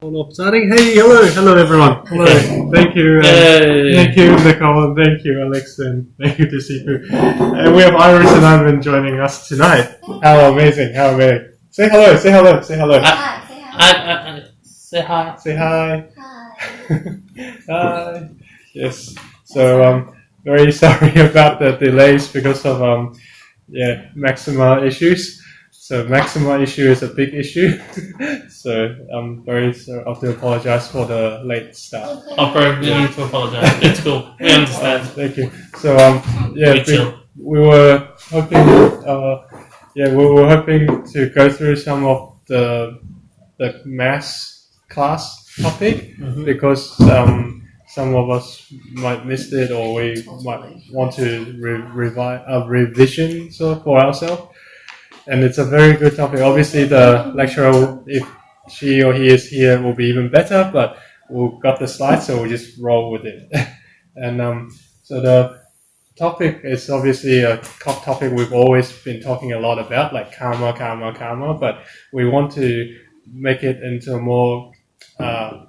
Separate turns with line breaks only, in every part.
Starting. Hey, hello everyone. Hello. Thank you, thank you, Nicole, and thank you, Alex, and thank you to Sifu. And we have Iris and Ivan joining us tonight. How amazing! How amazing! Say hello. Say hello. Say hello.
Hi, say hi.
Say hi.
Say hi.
Hi.
Hi. Yes. So very sorry about the delays because of maxima issues. So maxima issue is a big issue. So I'm very sorry. I have to apologize for the late start.
Opera, we need to apologize. It's cool. We understand.
Thank you. So
chill.
we were hoping to go through some of the maths class topic because some of us might miss it or we might want to revise a revision for ourselves. And it's a very good topic. Obviously, the lecturer, if she or he is here, will be even better. But we've got the slides, so we'll just roll with it. And so the topic is obviously a topic we've always been talking a lot about, like karma. But we want to make it into a more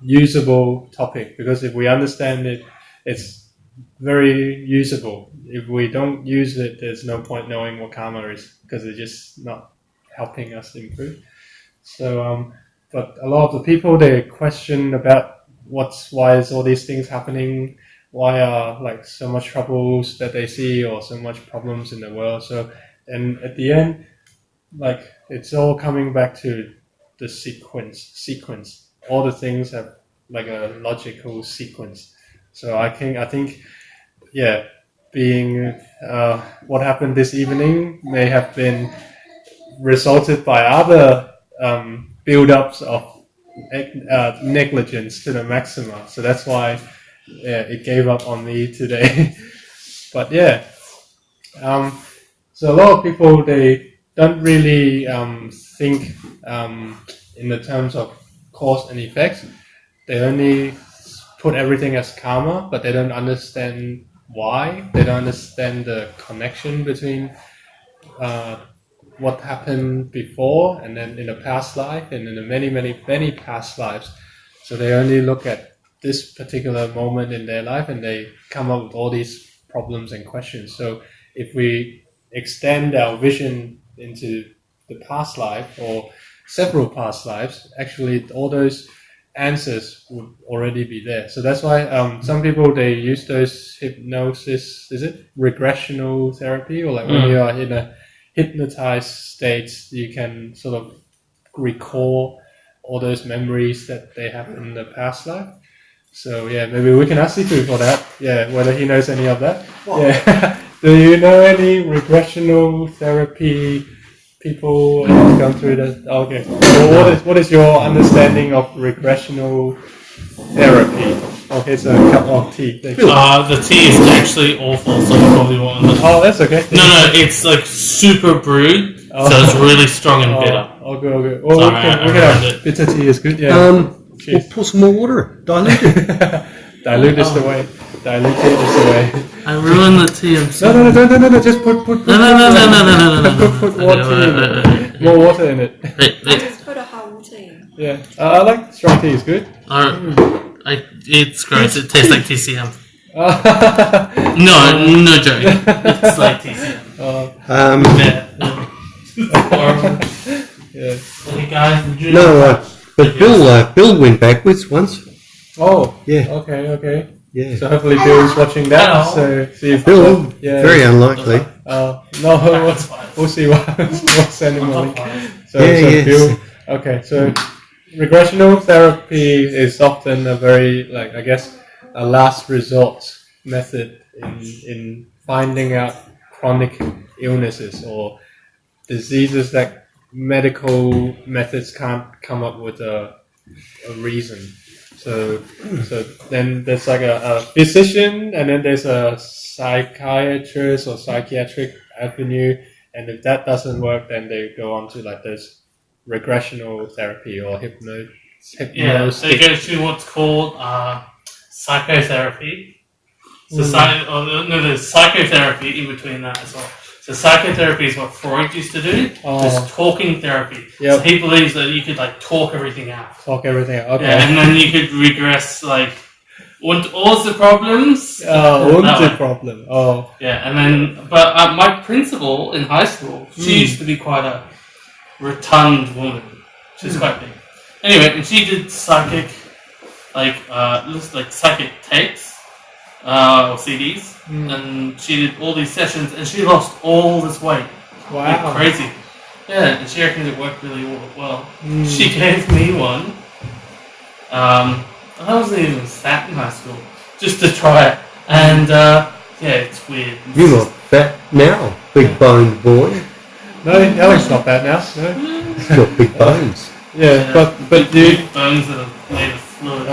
usable topic because if we understand it, it's very usable. If we don't use it, there's no point knowing what karma is because it's just not helping us improve. So, but a lot of the people they question about why is all these things happening? Why are like so much troubles that they see or so much problems in the world? So, and at the end, like it's all coming back to the sequence. All the things have like a logical sequence. So I think being what happened this evening may have been resulted by other build-ups of negligence to the maxima. So that's why it gave up on me today. But so a lot of people they don't really think in the terms of cause and effect. They only put everything as karma, but they don't understand why. They don't understand the connection between what happened before and then in the past life and in the many past lives. So they only look at this particular moment in their life and they come up with all these problems and questions. So if we extend our vision into the past life or several past lives, actually all those answers would already be there. So that's why some people they use those hypnosis, is it regressional therapy, or like when you are in a hypnotized state, you can sort of recall all those memories that they have in the past life. So maybe we can ask Sifu for that. Yeah, whether he knows any of that. What? Yeah. Do you know any regressional therapy people have gone through that? Okay. So what is your understanding of regressional therapy? Okay, so a cup of tea.
The tea is actually awful, so you probably won't understand.
Oh, that's okay.
No, it's like super brewed, so it's really strong and bitter.
Okay. Well, we can have bitter tea is good. Yeah.
We'll pour some more water. Dilute it.
Dilute is the way. Dilute it is the way.
I ruined the tea. I'm sorry.
No. Just put
No.
Put water in it. More water in it.
Just put a hot water in.
Yeah. I like strong tea. It's good.
It's gross. It tastes like TCM. No joke. It's like TCM.
Yeah.
Hey guys,
No, but Bill went backwards once.
Oh.
Yeah.
Okay.
Yeah.
So hopefully Bill is watching that. So see if
Bill, very unlikely.
No, we'll see what happens. We'll send him a link. So Bill. Okay, so regressional therapy is often a very, like, I guess, a last resort method in finding out chronic illnesses or diseases that medical methods can't come up with a reason. So then there's like a physician, and then there's a psychiatrist or psychiatric avenue, and if that doesn't work, then they go on to like this regressional therapy or hypnosis.
Yeah, they go to what's called psychotherapy. So there's psychotherapy in between that as well. So psychotherapy is what Freud used to do. Just talking therapy.
Yep.
So he believes that you could like talk everything out.
Talk everything. Okay.
Yeah, and then you could regress like und the problems.
The problem. Oh.
Yeah, and then but my principal in high school, she used to be quite a rotund woman. She's quite big. Anyway, and she did psychic, psychic tapes or CDs, and she did all these sessions, and she lost all this weight.
Wow.
Like crazy. Yeah, and she reckons it worked really well. She gave me one. I wasn't even fat in high school, just to try it, and it's weird.
You're not fat now, big boned boy.
No, Alex not bad now. No.
He's got big bones.
Yeah, but
big bones that are made of fluid.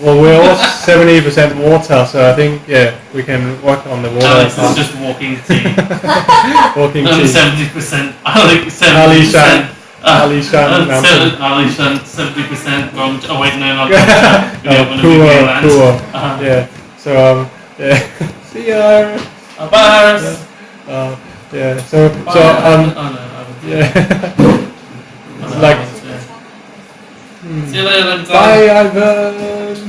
Well, we're all 70% water, so I think we can work on the water.
Alex is just walking tea.
Walking
I'm
tea.
70%. Ali 70%.
Alishan Mountain.
Alishan 70%. Oh wait, no, not
Poor. Yeah. So see ya.
Bye.
Yeah. So yeah.
See you later.
Bye, Ivan.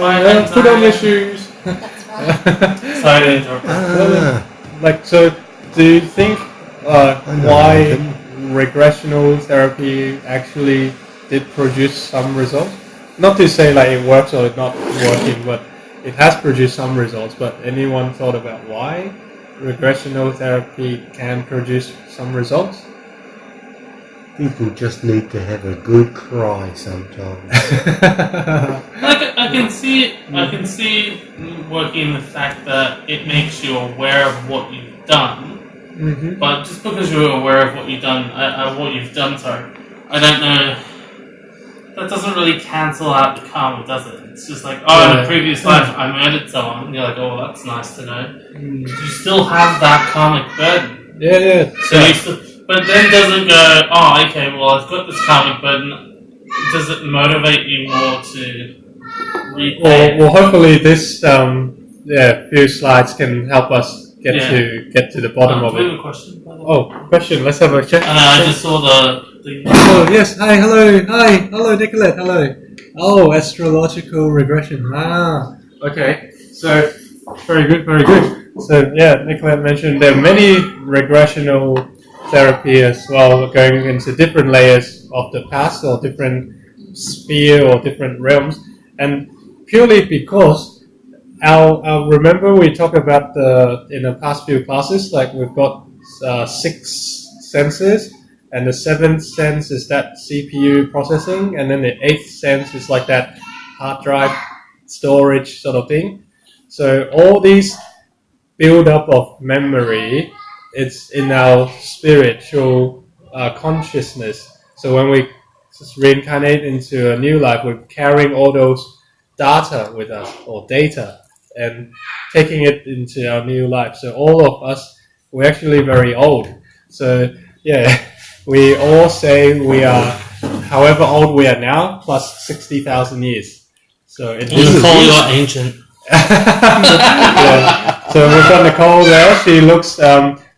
Bye.
Put on your shoes.
That's right.
Sorry. So do you think why regressional therapy actually did produce some results? Not to say like it works or it's not working, but it has produced some results. But anyone thought about why regressional therapy can produce some results?
People just need to have a good cry sometimes.
I can see working the fact that it makes you aware of what you've done. Mm-hmm. But just because you're aware of what you've done, I don't know. That doesn't really cancel out the karma, does it? It's just like, in a previous life I murdered someone. And you're like, oh, that's nice to know. You still have that karmic burden.
Yeah.
So but then doesn't go, okay, well, I've got this karmic burden. Does it motivate you more to repay?
Well, hopefully this few slides can help us get to the bottom of it.
Do we have a question?
Question. Let's have a check.
I just saw the.
Oh yes. Hi. Hello, Nicolette. Hello. Oh, astrological regression. Okay. So very good. So Nicolette mentioned there are many regressional therapy as well, going into different layers of the past or different sphere or different realms, and purely because I'll remember we talked about in the past few classes, like we've got 6 senses, and the 7th sense is that CPU processing, and then the 8th sense is like that hard drive storage sort of thing. So all these build up of memory, it's in our spiritual consciousness. So when we just reincarnate into a new life, we're carrying all those data with us, or data, and taking it into our new life. So all of us, we're actually very old. So we all say we are, however old we are now, plus 60,000 years. So
Nicole, you're ancient.
So we've got Nicole there. She looks.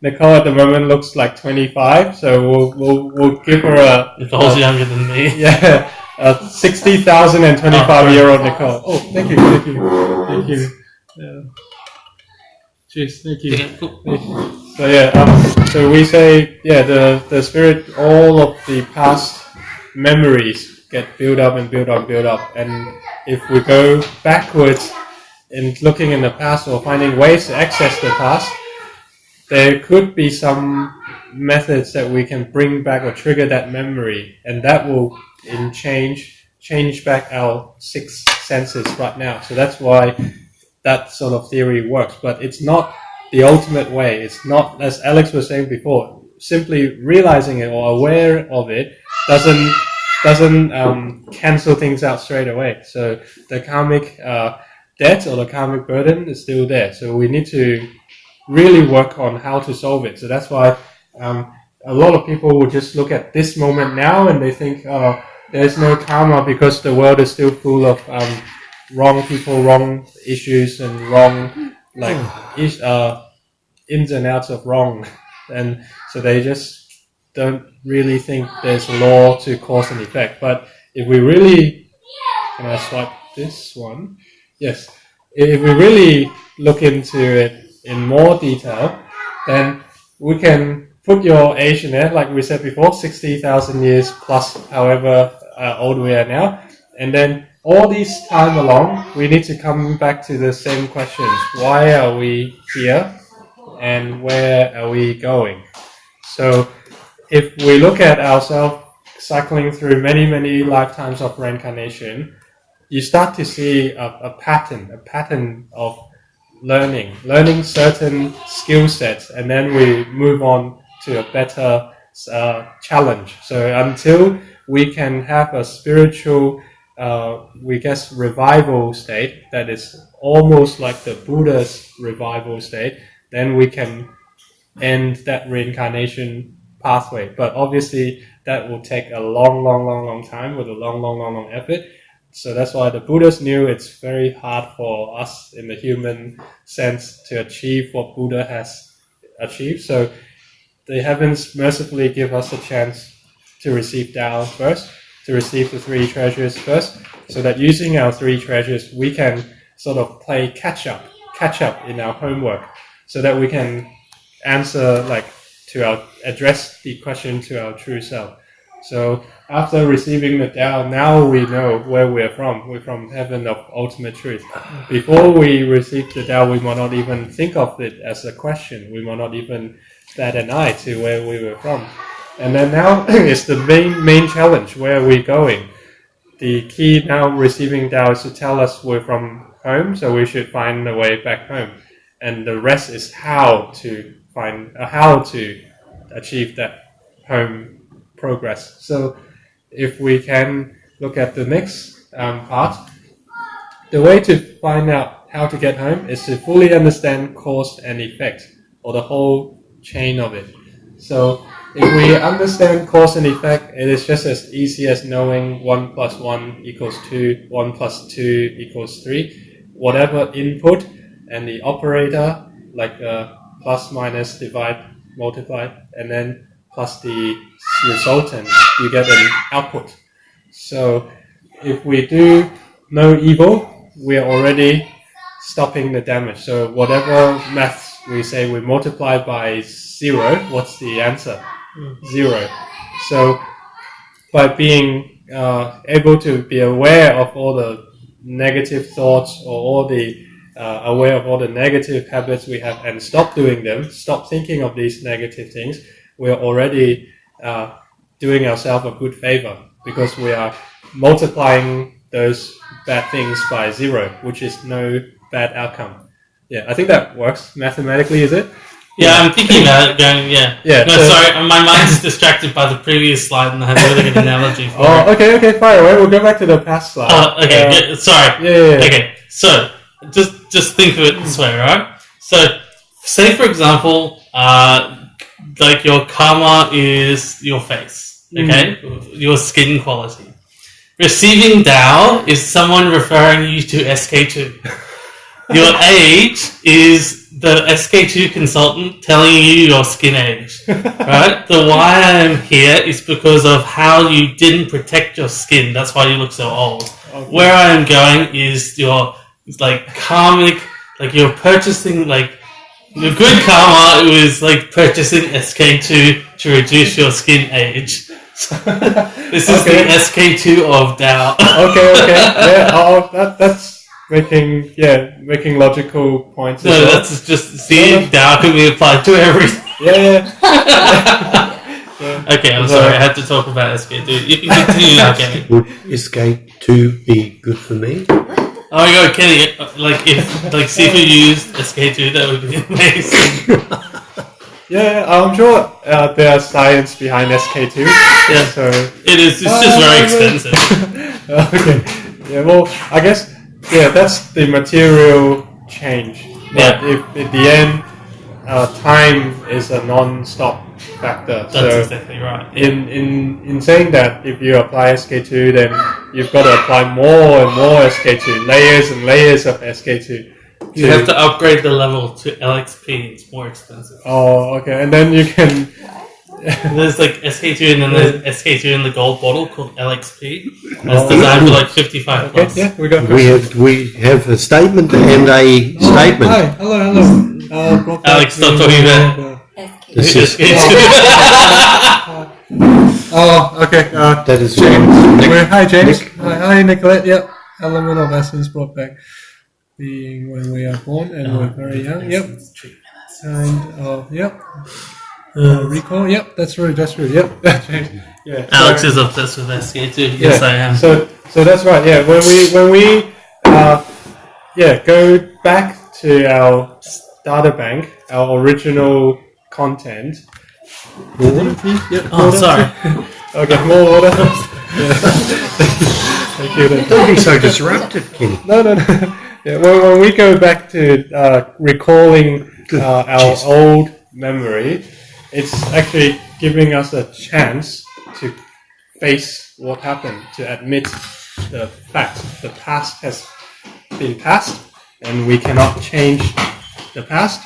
Nicole at the moment looks like 25. So we'll give her a.
Nicole's younger than me.
Yeah, 60,000 and 25-year-old Nicole. Oh, thank you. Yeah. Cheers, thank you.
Yeah, cool.
So we say the spirit, all of the past memories get built up, and if we go backwards in looking in the past or finding ways to access the past, there could be some methods that we can bring back or trigger that memory, and that will change back our 6 senses right now. So that's why that sort of theory works, but it's not the ultimate way. It's not, as Alex was saying before, simply realizing it or aware of it doesn't cancel things out straight away. So the karmic debt or the karmic burden is still there. So we need to really work on how to solve it. So that's why a lot of people will just look at this moment now and they think, there's no karma because the world is still full of wrong people, wrong issues, and wrong ins and outs of wrong, and so they just don't really think there's law to cause and effect. But if we really, can I swipe this one? Yes. If we really look into it in more detail, then we can put your age in there, like we said before, 60,000 years plus however old we are now. And then all this time along, we need to come back to the same questions. Why are we here? And where are we going? So if we look at ourselves cycling through many, many lifetimes of reincarnation, you start to see a pattern of learning certain skill sets, and then we move on to a better challenge. So until we can have a spiritual, revival state that is almost like the Buddha's revival state, then we can end that reincarnation pathway. But obviously, that will take a long time with a long effort. So that's why the Buddhas knew it's very hard for us in the human sense to achieve what Buddha has achieved. So the heavens mercifully give us a chance to receive Tao first, to receive the three treasures first, so that using our three treasures, we can sort of play catch up in our homework, so that we can answer address the question to our true self. So after receiving the Tao, now we know where we're from. We're from heaven of ultimate truth. Before we receive the Tao, we might not even think of it as a question. We might not even bat an eye to where we were from. And then now is the main challenge. Where are we going? The key now receiving Tao is to tell us we're from home, so we should find a way back home. And the rest is how to achieve that home progress. So if we can look at the next part, the way to find out how to get home is to fully understand cause and effect, or the whole chain of it. So if we understand cause and effect, it is just as easy as knowing 1 + 1 = 2, 1 + 2 = 3. Whatever input and the operator, like plus, minus, divide, multiply, and then plus the resultant, you get an output. So if we do no evil, we are already stopping the damage. So whatever maths we say we multiply by 0, what's the answer? 0. So by being able to be aware of all the negative thoughts, or all the aware of all the negative habits we have, and stop doing them, stop thinking of these negative things, we are already doing ourselves a good favor, because we are multiplying those bad things by 0, which is no bad outcome. Yeah, I think that works mathematically, is it?
Yeah, I'm thinking about it going, yeah.
Yeah.
No, sorry, my mind's distracted by the previous slide, and I had a really good analogy for it.
Okay, fire away. We'll go back to the past slide.
Oh, okay, sorry.
Yeah.
Okay, so, just think of it this way, right? So, say for example, like your karma is your face, okay? Your skin quality. Receiving Tao is someone referring you to SK2. Your age is the SK2 consultant telling you your skin age, right? The why I am here is because of how you didn't protect your skin. That's why you look so old. Okay. Where I am going is your karmic, you're purchasing your good karma. It was purchasing SK2 to reduce your skin age. This is the SK2 of Tao. Okay.
Yeah. That's making logical points.
No, that's just Tao can be applied to everything.
Yeah.
Okay, I'm sorry. I had to talk about SK2. You can continue now, Kenny.
Would SK2 be good for me?
Oh my god, Kenny! If Sifu used SK2, that would be amazing.
Yeah, I'm sure there's science behind SK2.
Yeah,
so
it is. It's just very expensive.
Okay. Yeah. Well, I guess that's the material change. But if at the end, time is a non-stop factor.
That's exactly right.
In saying that, if you apply SK2, then you've got to apply more and more SK2, layers and layers of SK2.
You have to upgrade the level to LXP. It's more expensive.
Oh, okay. And then you can.
There's like SK2 and then there's SK2 in the gold bottle called LXP. It's designed for like 55
Okay,
plus.
yeah, we got.
We have a statement and a statement.
Hi, hello.
Alex, stop talking about
This is
Oh, okay.
that is
James.
Nick.
Hi, James.
Nick.
Hi, Nicolette. Yep. Element of essence brought back, being when we are born and we're very young. Yep. And yep. Recall. Yep. That's true. Yep. James. Yeah.
Alex is obsessed with SK2. Yes, I am.
So that's right. Yeah. When we go back to our starter bank, our original content. Yep.
Oh, sorry.
Okay, more water. Thank you.
Don't be so disruptive, Kenny.
No. Yeah, when we go back to recalling our old memory, it's actually giving us a chance to face what happened, to admit the fact. The past has been past, and we cannot change the past.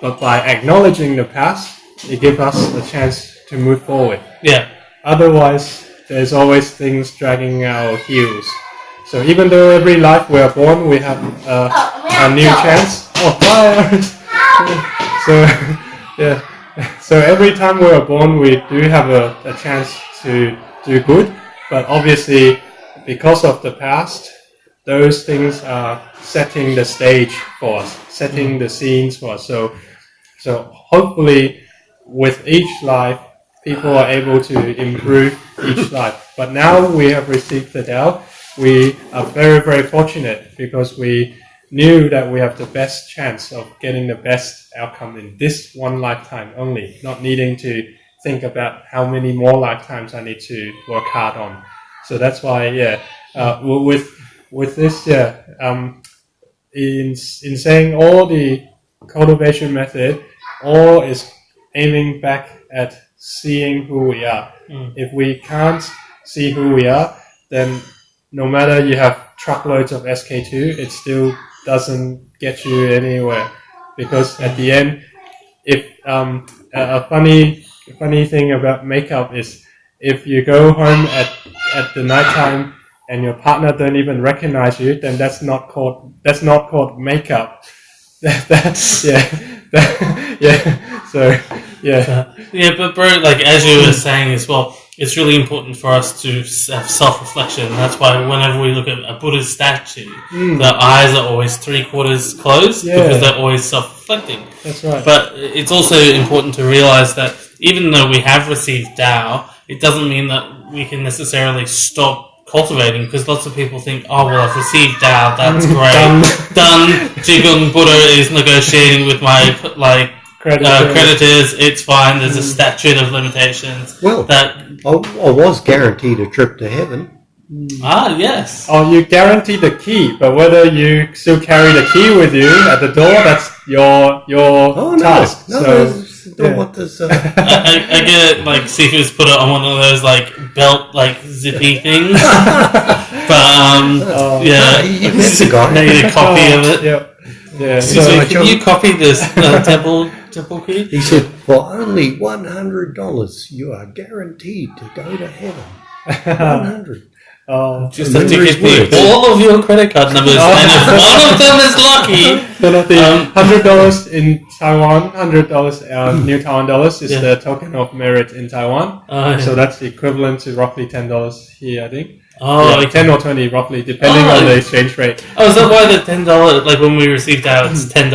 But by acknowledging the past, it gives us a chance to move forward.
Yeah.
Otherwise, there's always things dragging our heels. So even though every life we are born, we have a new chance. Oh, bye. So, yeah. So every time we are born, we do have a chance to do good. But obviously, because of the past, those things are setting the stage for us, setting the scenes for us. So hopefully, with each life, people are able to improve each life. But now we have received the Tao. We are very, very fortunate because we knew that we have the best chance of getting the best outcome in this one lifetime only, not needing to think about how many more lifetimes I need to work hard on. So that's why, with this, in saying all the cultivation method, all is aiming back at seeing who we are. If we can't see who we are, then no matter you have truckloads of SK2, it still doesn't get you anywhere. Because at the end, if a funny thing about makeup is if you go home at the night time and your partner don't even recognize you, then that's not called makeup.
Yeah, but bro, like as you were saying as well, it's really important for us to have self-reflection. That's why whenever we look at a Buddha's statue, the eyes are always 3/4 closed because they're always self-reflecting.
That's right.
But it's also important to realize that even though we have received Tao, it doesn't mean that we can necessarily stop cultivating, because lots of people think, oh well, I've received Tao, that's great, done. Jigong Buddha is negotiating with my creditors, it's fine, there's a statute of limitations.
Well,
that
I was guaranteed a trip to heaven.
Yes.
Oh, you guarantee the key, but whether you still carry the key with you at the door, that's your task.
What does
I get it, like Sifu's put it on one of those like belt like zippy things. But
yeah, you met the guy.
I need a copy of it.
Yeah.
So can you copy this temple key?
He said, for only $100, you are guaranteed to go to heaven. 100.
Just have to give me all of your credit card numbers, and if one of them is lucky,
$100 in Taiwan, $100 New Taiwan dollars is the token of merit in Taiwan. So that's equivalent to roughly $10 here, I think.
Oh,
yeah, 10 or 20 roughly, depending on the exchange rate.
Oh, is that why the $10, like when we received that, it's $10?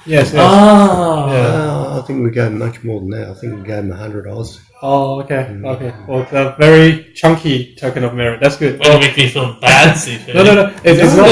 Yes.
Oh.
Yeah. I think we gave him much more than that. I think we gave him $100.
Oh, okay. Well, it's a very chunky token of merit. That's good.
Well, make me feel bad, Sifu.
No. It's not.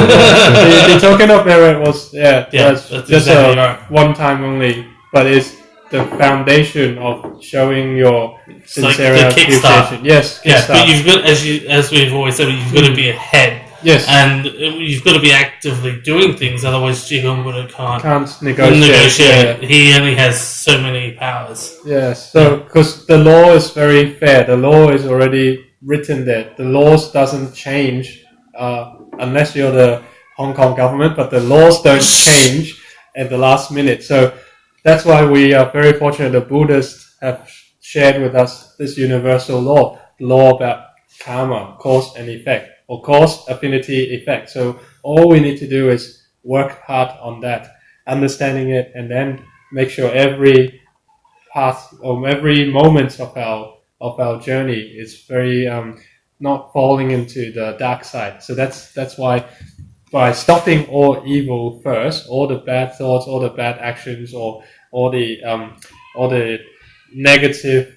The token of merit was that's just
exactly
a one-time only, but it's the foundation of showing your sincere appreciation. Yes.
Yeah, but you've got, as we've always said, you've got to be ahead.
Yes.
And you've got to be actively doing things, otherwise Jigong Buddha can't
negotiate. Yeah.
He only has so many powers.
Yes. So, because the law is very fair, the law is already written there. The laws doesn't change unless you're the Hong Kong government, but the laws don't change at the last minute. So that's why we are very fortunate. The Buddhists have shared with us this universal law about karma, cause and effect, or cause, affinity, effect. So all we need to do is work hard on that, understanding it, and then make sure every path or every moment of our journey is very not falling into the dark side. So that's why by stopping all evil first, all the bad thoughts, all the bad actions, or all the negative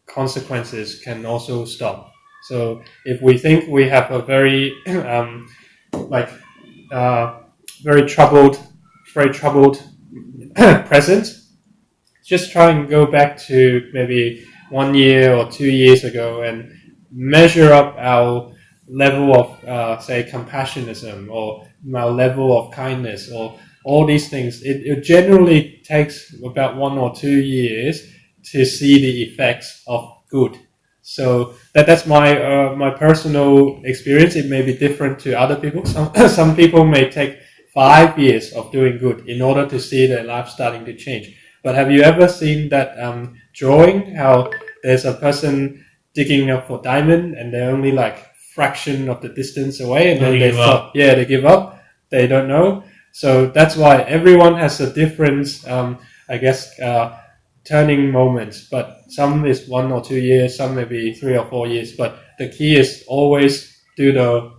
consequences can also stop. So if we think we have a very like very troubled present, just try and go back to maybe 1 year or 2 years ago and measure up our level of say compassionism or our level of kindness or all these things. It generally takes about 1 or 2 years to see the effects of good. So that's my personal experience. It may be different to other people. Some people may take 5 years of doing good in order to see their life starting to change. But have you ever seen that drawing? How there's a person digging up for diamond, and they're only like fraction of the distance away, and then they stop. Yeah, they give up. They don't know. So that's why everyone has a different, I guess, turning moments. But some is 1 or 2 years, some maybe 3 or 4 years. But the key is always do the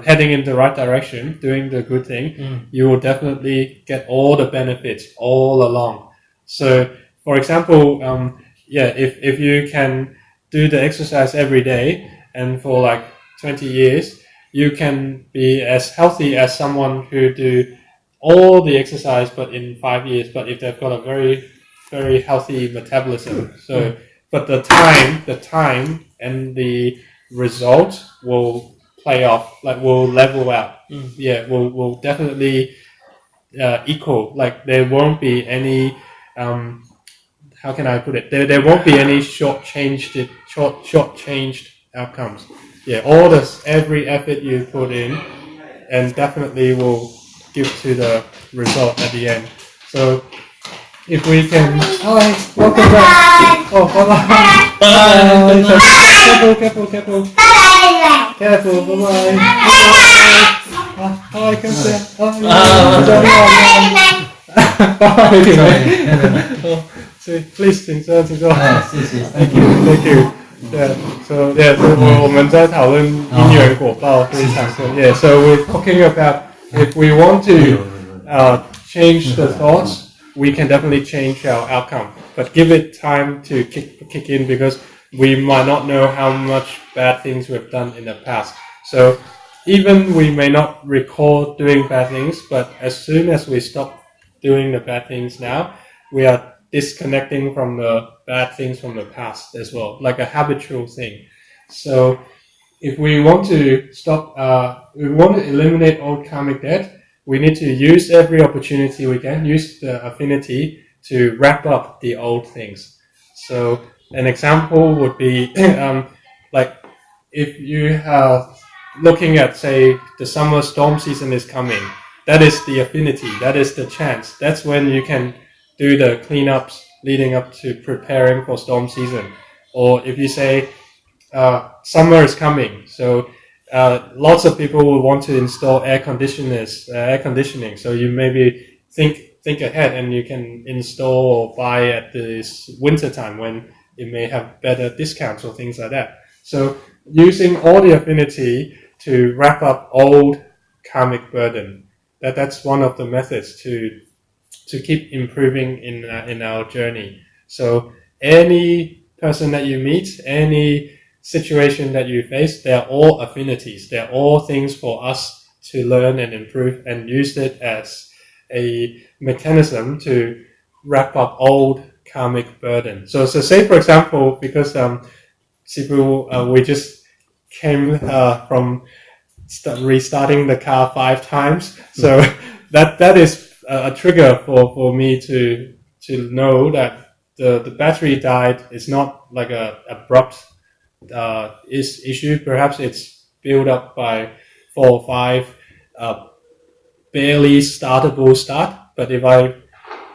heading in the right direction, doing the good thing. You will definitely get all the benefits all along. So, for example, if you can do the exercise every day and for like 20 years, you can be as healthy as someone who do all the exercise but in 5 years. But if they've got a very, very healthy metabolism, so but the time and the result will play off, like will level out. Yeah, will definitely equal. Like there won't be any how can I put it? There won't be any shortchanged outcomes. Yeah, all this every effort you put in, and definitely will give to the result at the end. So if we can, hi, welcome back. Oh, bye bye. Bye. Careful. Careful. Bye bye. Hi, come here. Bye. Please 请坐。Thank you. So我们在讨论因缘果报非常多。Yeah, so we're talking about if we want to change the thoughts, we can definitely change our outcome. But give it time to kick in because we might not know how much bad things we've done in the past. So even we may not recall doing bad things, but as soon as we stop doing the bad things now, we are disconnecting from the bad things from the past as well, like a habitual thing. So if we want to we want to eliminate old karmic debt, we need to use every opportunity we can, use the affinity to wrap up the old things. So an example would be like if you are looking at, say, the summer storm season is coming, that is the affinity, that is the chance. That's when you can do the cleanups leading up to preparing for storm season. Or if you say summer is coming, so lots of people will want to install air conditioning. So you maybe think ahead and you can install or buy at this winter time when it may have better discounts or things like that. So using all the affinity to wrap up old karmic burden, that's one of the methods to keep improving in our journey. So any person that you meet, any situation that you face, they're all affinities. They're all things for us to learn and improve and use it as a mechanism to wrap up old karmic burden. So say for example, because Sifu, we just came from restarting the car 5 times, so that is a trigger for me to know that the battery died is not like a abrupt issue. Perhaps it's built up by 4 or 5 barely startable start. But if I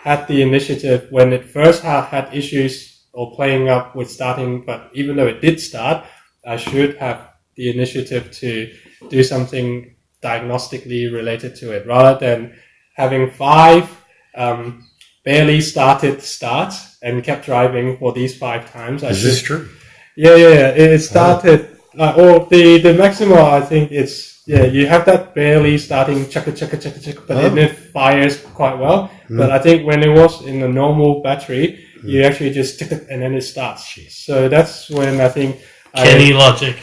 had the initiative when it first had issues or playing up with starting, but even though it did start, I should have the initiative to do something diagnostically related to it, rather than having 5 barely started starts and kept driving for these 5 times.
Is this true?
Yeah. It started, or the maximum, I think it's, you have that barely starting chugga, but then it fires quite well. But I think when it was in a normal battery, you actually just tick it and then it starts. So that's when I think
Kenny logic.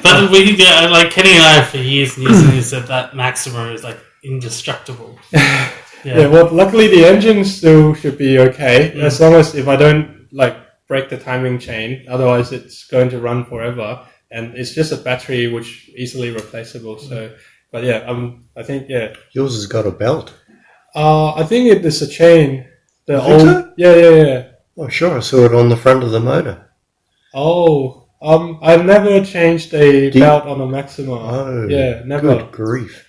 But like Kenny and I for years and years and years said that Maxima is like indestructible.
Yeah, well, luckily the engine still should be okay, as long as if I don't like break the timing chain, otherwise it's going to run forever, and it's just a battery which easily replaceable. So, but yeah, I think
Yours has got a belt.
I think it is a chain. The
You think
old,
so?
yeah.
Oh, sure. I saw it on the front of the motor.
Oh, I've never changed a belt on a Maxima.
Oh,
yeah, never.
Good grief.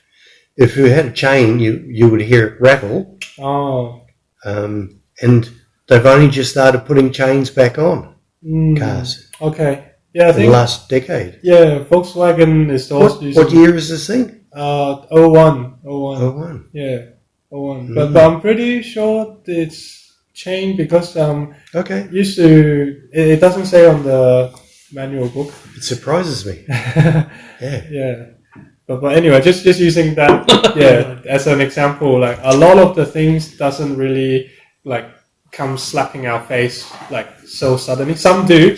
If you had a chain, you would hear it rattle.
Oh.
And they've only just started putting chains back on cars
Okay. Yeah, I
in the
think
last decade.
Yeah, Volkswagen is also using.
What year is this thing?
01.
01.
Yeah, 01. But I'm pretty sure it's changed because
Okay.
used to it doesn't say on the manual book.
It surprises me.
Yeah. But anyway, just using that as an example, like a lot of the things doesn't really like come slapping our face like so suddenly. Some do.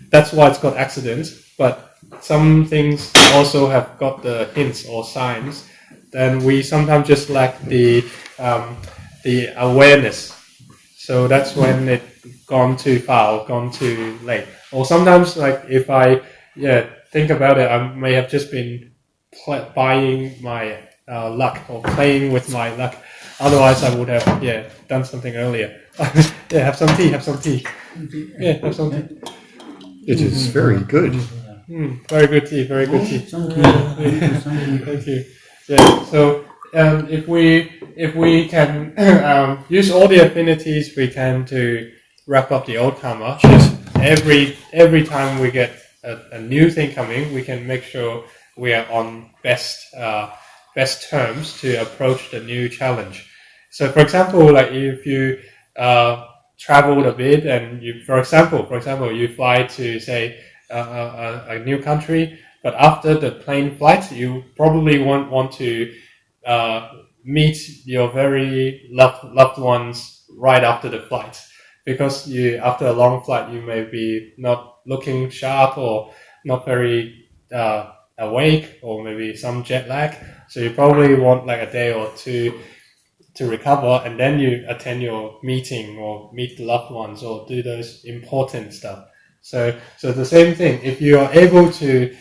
That's why it's got accidents. But some things also have got the hints or signs. Then we sometimes just lack the awareness. So that's when it gone too far or gone too late. Or sometimes like if I think about it, I may have just been buying my luck or playing with my luck. Otherwise, I would have done something earlier. Have some tea. Have some tea.
It is very good.
Very good tea. Thank you. Yeah. So if we can use all the affinities we can to wrap up the old karma, every time we get a new thing coming, we can make sure we are on best terms to approach the new challenge. So, for example, like if you traveled a bit and you, for example, you fly to say a new country, but after the plane flight, you probably won't want to meet your very loved ones right after the flight, because after a long flight you may be not looking sharp or not very awake, or maybe some jet lag. So you probably want like a day or two to recover, and then you attend your meeting or meet the loved ones or do those important stuff. So the same thing. If you are able to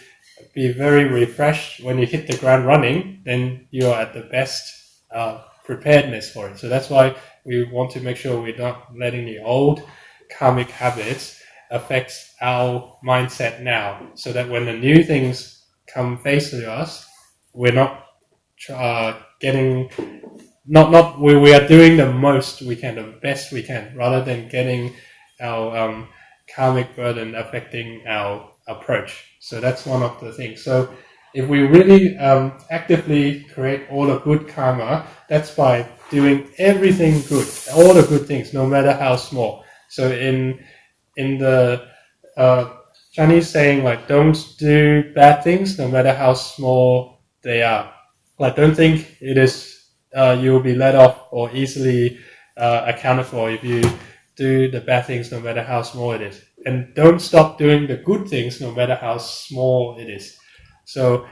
be very refreshed when you hit the ground running, then you are at the best preparedness for it. So that's why we want to make sure we're not letting the old karmic habits affect our mindset now, so that when the new things come face to us, we're not we are doing the most we can, the best we can, rather than getting our karmic burden affecting our approach. So that's one of the things. So if we really actively create all the good karma, that's by doing everything good, all the good things, no matter how small. So in the Chinese saying, like, don't do bad things no matter how small they are. Like, don't think it is you will be let off or easily accounted for if you do the bad things no matter how small it is. And don't stop doing the good things no matter how small it is. So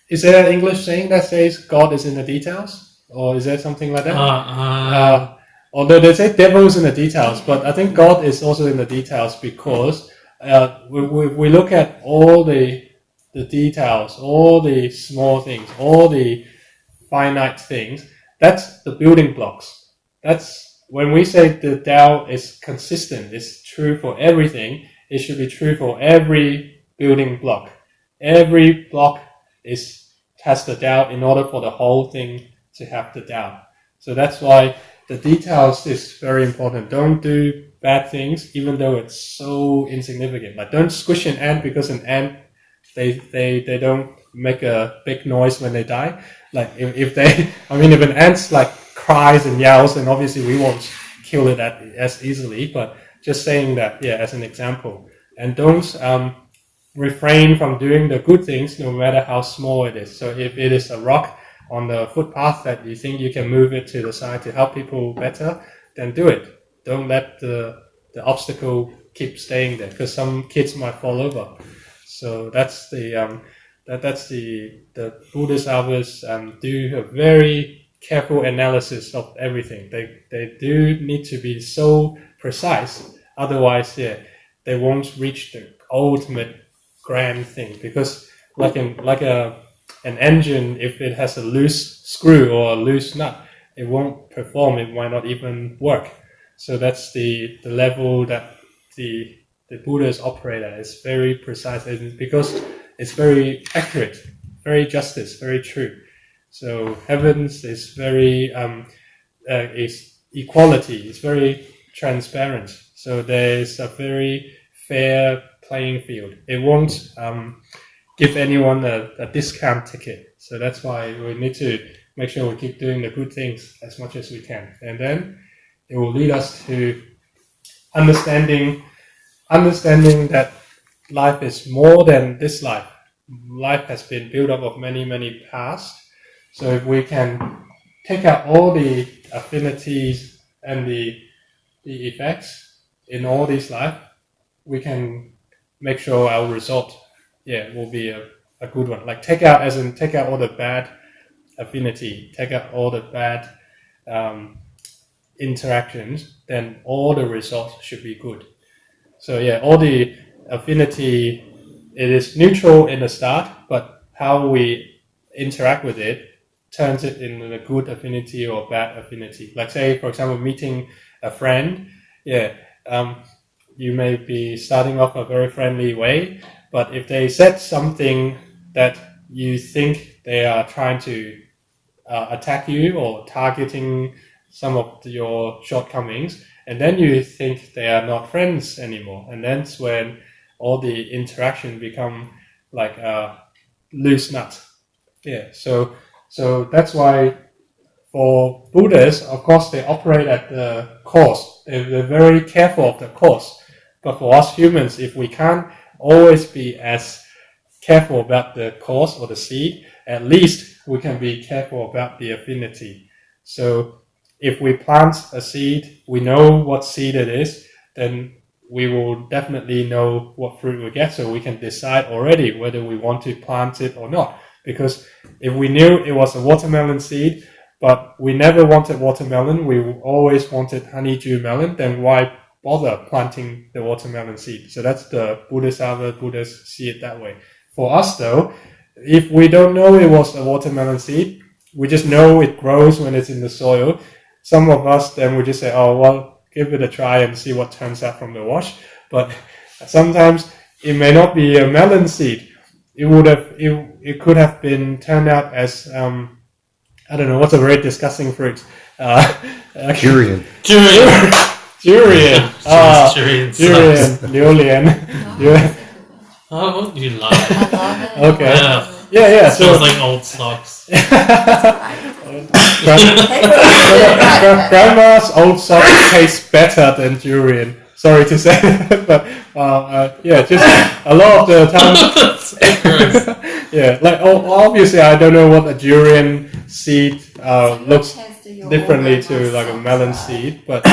is there an English saying that says God is in the details? Or is there something like that? Although they say devil is in the details, but I think God is also in the details, because we look at all the details, all the small things, all the finite things. That's the building blocks. That's when we say the Tao is consistent, it's true for everything. It should be true for every building block. Every block is has the doubt in order for the whole thing to have the doubt. So that's why the details is very important. Don't do bad things, even though it's so insignificant. Like don't squish an ant because an ant they don't make a big noise when they die. Like if an ant's like cries and yells, then obviously we won't kill it as easily. But just saying that, as an example, and don't refrain from doing the good things, no matter how small it is. So if it is a rock on the footpath that you think you can move it to the side to help people better, then do it. Don't let the obstacle keep staying there, because some kids might fall over. So that's the Buddhist hours do a very careful analysis of everything. They do need to be so precise, otherwise they won't reach the ultimate grand thing. Because like an engine, if it has a loose screw or a loose nut, it won't perform. It might not even work. So that's the level that the Buddhas operate at. It's very precise, because it's very accurate, very justice, very true. So heavens is very is equality. It's very transparent. So there's a very fair playing field. It won't give anyone a discount ticket. So that's why we need to make sure we keep doing the good things as much as we can. And then it will lead us to understanding that life is more than this life. Life has been built up of many, many pasts. So if we can take out all the affinities and the effects in all these life, we can make sure our result will be a good one. Like take out all the bad affinity, take out all the bad interactions, then all the results should be good. So all the affinity, it is neutral in the start, but how we interact with it turns it into a good affinity or bad affinity. Like say, for example, meeting a friend, you may be starting off a very friendly way, but if they said something that you think they are trying to attack you or targeting some of your shortcomings, and then you think they are not friends anymore, and that's when all the interaction become like a loose nut. So that's why for Buddhists, of course, they operate at the cause. They're very careful of the cause. But for us humans, if we can't always be as careful about the cause or the seed, at least we can be careful about the affinity. So if we plant a seed, we know what seed it is, then we will definitely know what fruit we get, so we can decide already whether we want to plant it or not. Because if we knew it was a watermelon seed, but we never wanted watermelon, we always wanted honeydew melon, then why bother planting the watermelon seed? So that's the Buddhists see it that way. For us though, if we don't know it was a watermelon seed, we just know it grows when it's in the soil. Some of us then would just say, oh, well, give it a try and see what turns out from the wash. But sometimes it may not be a melon seed. It could have been turned out as, I don't know, what's a very disgusting fruit?
Durian.
Durian. Durian. Durian.
Oh, what you lie.
I love it.
Okay. Yeah.
It smells like old socks.
Grandma's old socks taste better than durian. Sorry to say that, but just a lot of the time. Like obviously I don't know what a durian seed looks differently to like a melon seed, but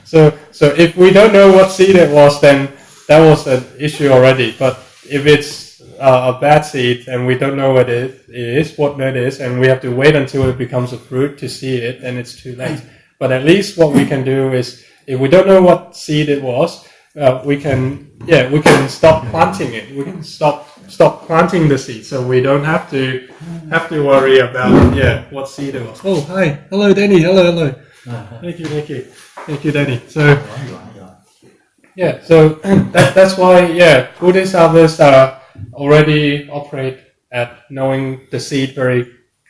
So if we don't know what seed it was, then that was an issue already. But if it's a bad seed and we don't know what it is, and we have to wait until it becomes a fruit to see it, then it's too late. But at least what we can do is, if we don't know what seed it was, we can stop planting it. We can stop planting the seed, so we don't have to worry about what seed it was. Oh, hi, hello, Danny. Hello. Thank you, Danny. So that's why Buddhist harvests are already operate at knowing the seed very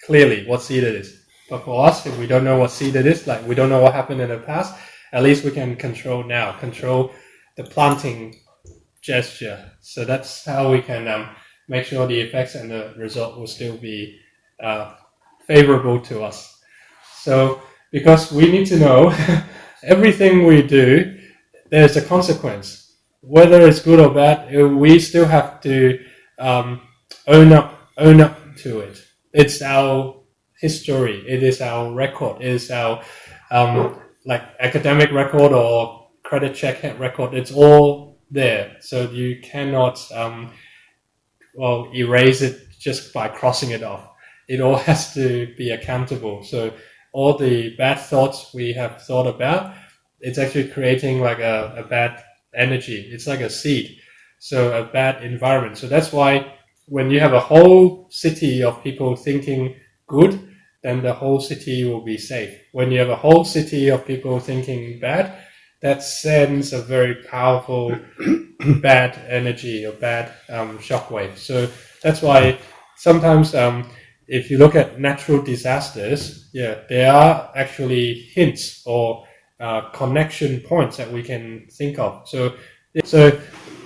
clearly, what seed it is. But for us, if we don't know what seed it is, like we don't know what happened in the past, at least we can control the planting gesture. So that's how we can make sure the effects and the result will still be favorable to us. So because we need to know everything we do, there's a consequence. Whether it's good or bad, we still have to own up to it. It's our history. It is our record. It is our like academic record or credit check record. It's all there. So you cannot erase it just by crossing it off. It all has to be accountable. So all the bad thoughts we have thought about, it's actually creating like a bad energy. It's like a seed. So a bad environment. So that's why when you have a whole city of people thinking good, then the whole city will be safe. When you have a whole city of people thinking bad, that sends a very powerful bad energy or bad shockwave. So that's why sometimes if you look at natural disasters, there are actually hints or connection points that we can think of. So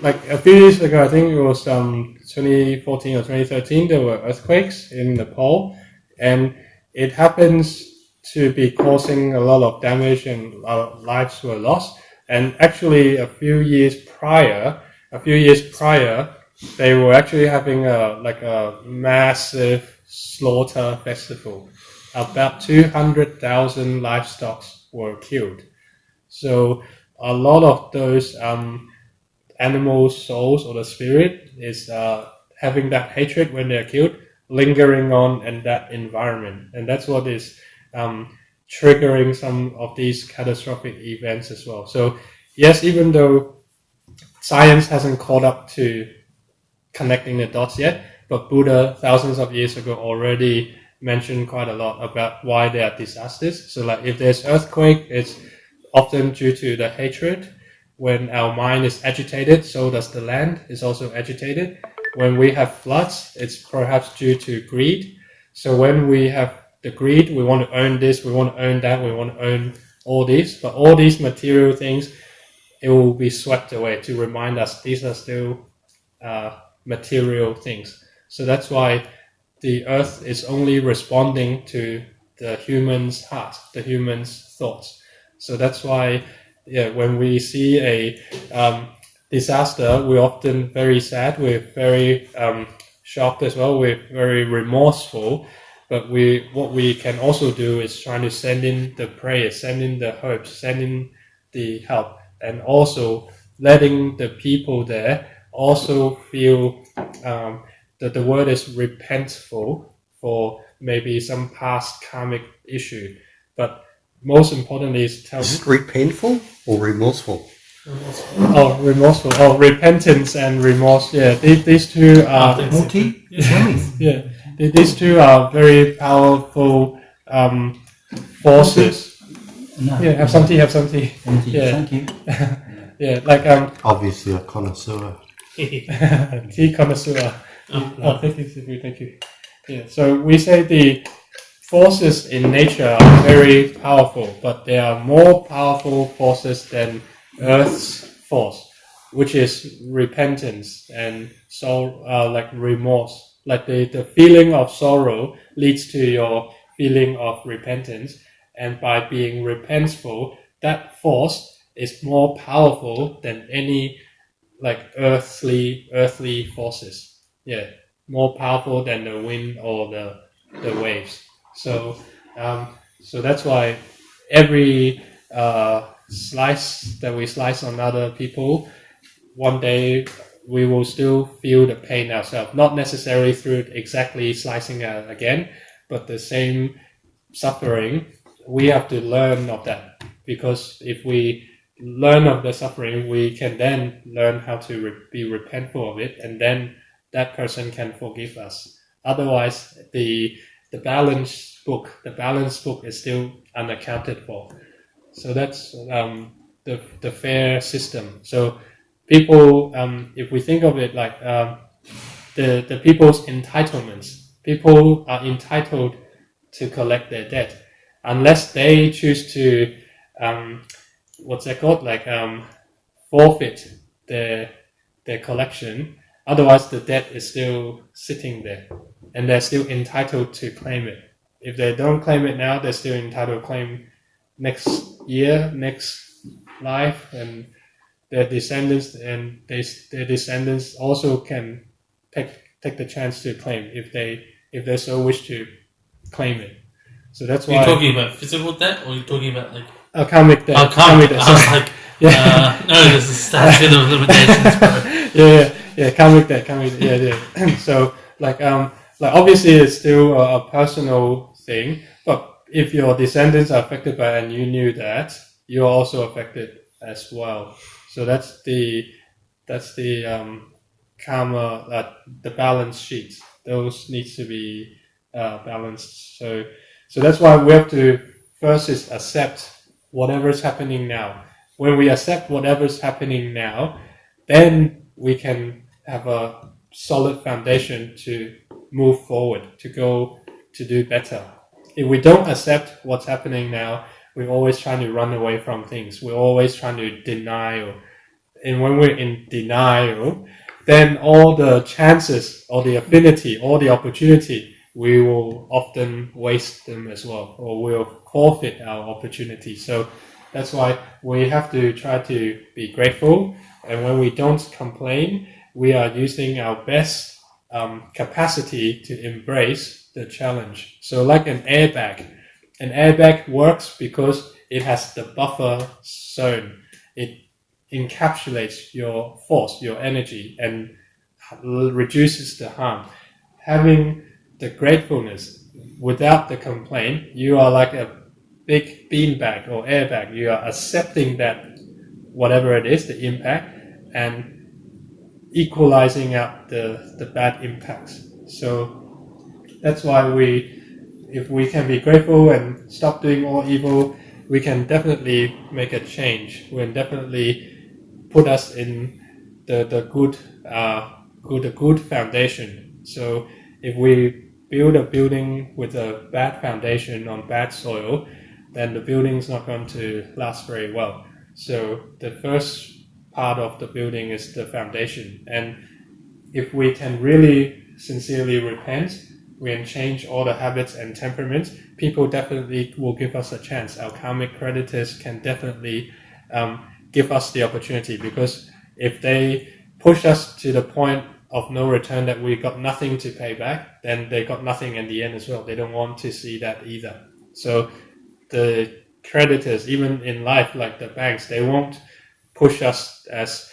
like a few years ago, I think it was 2014 or 2013, there were earthquakes in Nepal, and it happens to be causing a lot of damage and lives were lost. And actually, a few years prior, they were actually having a massive slaughter festival. About 200,000 livestock were killed. So a lot of those animal souls or the spirit is having that hatred when they're killed, lingering on in that environment, and that's what is triggering some of these catastrophic events as well. So yes, even though science hasn't caught up to connecting the dots yet, but Buddha thousands of years ago already mentioned quite a lot about why there are disasters. So like if there's earthquake, it's often due to the hatred. When our mind is agitated, so does the land is also agitated. When we have floods, it's perhaps due to greed. So when we have the greed, we want to own this, we want to own that, we want to own all these, but all these material things, it will be swept away to remind us these are still material things. So that's why the earth is only responding to the human's heart, the human's thoughts. So that's why, when we see a disaster, we're often very sad, we're very shocked as well, we're very remorseful. But what we can also do is trying to send in the prayers, send in the hopes, send in the help, and also letting the people there also feel that the word is repentful for maybe some past karmic issue. But most importantly is
Is it repentful or remorseful?
Remorseful. Repentance and remorse. Yeah, these two are.
Multi?
Yeah, these two are very powerful forces.
No.
Yeah, have some tea.
Thank you.
Yeah.
Thank you.
Yeah, like
Obviously a connoisseur.
tea connoisseur. Thank you. Yeah, so we say the forces in nature are very powerful, but there are more powerful forces than Earth's force, which is repentance and like remorse. Like the feeling of sorrow leads to your feeling of repentance, and by being repentful, that force is more powerful than any like earthly forces. Yeah, more powerful than the wind or the waves. So that's why every slice that we slice on other people, one day we will still feel the pain ourselves. Not necessarily through exactly slicing again, but the same suffering. We have to learn of that, because if we learn of the suffering, we can then learn how to be repentful of it, and then that person can forgive us. Otherwise, the balance book is still unaccounted for. So that's the fair system. So people, if we think of it like the people's entitlements. People are entitled to collect their debt unless they choose to what's that called, like forfeit their collection. Otherwise, the debt is still sitting there, and they're still entitled to claim it. If they don't claim it now, they're still entitled to claim next year, next life, and their descendants their descendants also can take the chance to claim if they so wish to claim it. So that's
Are
why
you talking about physical debt, or are you talking about like
karmic debt.
karmic debt? I was
sorry.
like, no, there's a statute of limitations, bro.
Karmic debt, yeah. So like obviously it's still a personal thing, but if your descendants are affected by it and you knew that, you're also affected as well. So that's the karma, the balance sheet. Those needs to be balanced. So that's why we have to first is accept whatever's happening now. When we accept whatever's happening now, then we can have a solid foundation to move forward, to go to do better. If we don't accept what's happening now, we're always trying to run away from things. We're always trying to deny. And when we're in denial, then all the chances or the affinity or the opportunity, we will often waste them as well, or we'll forfeit our opportunity. So that's why we have to try to be grateful. And when we don't complain, we are using our best capacity to embrace the challenge. So like an airbag works because it has the buffer zone. It encapsulates your force, your energy, and reduces the harm. Having the gratefulness without the complaint, you are like a big beanbag or airbag. You are accepting that whatever it is, the impact, and equalizing out the bad impacts. So that's why if we can be grateful and stop doing all evil, we can definitely make a change. We can definitely put us in the good foundation. So if we build a building with a bad foundation on bad soil, then the building is not going to last very well. So the first part of the building is the foundation, and if we can really sincerely repent, we can change all the habits and temperaments, people definitely will give us a chance. Our karmic creditors can definitely give us the opportunity, because if they push us to the point of no return that we got nothing to pay back, then they got nothing in the end as well. They don't want to see that either. So the creditors, even in life, like the banks, they won't push us as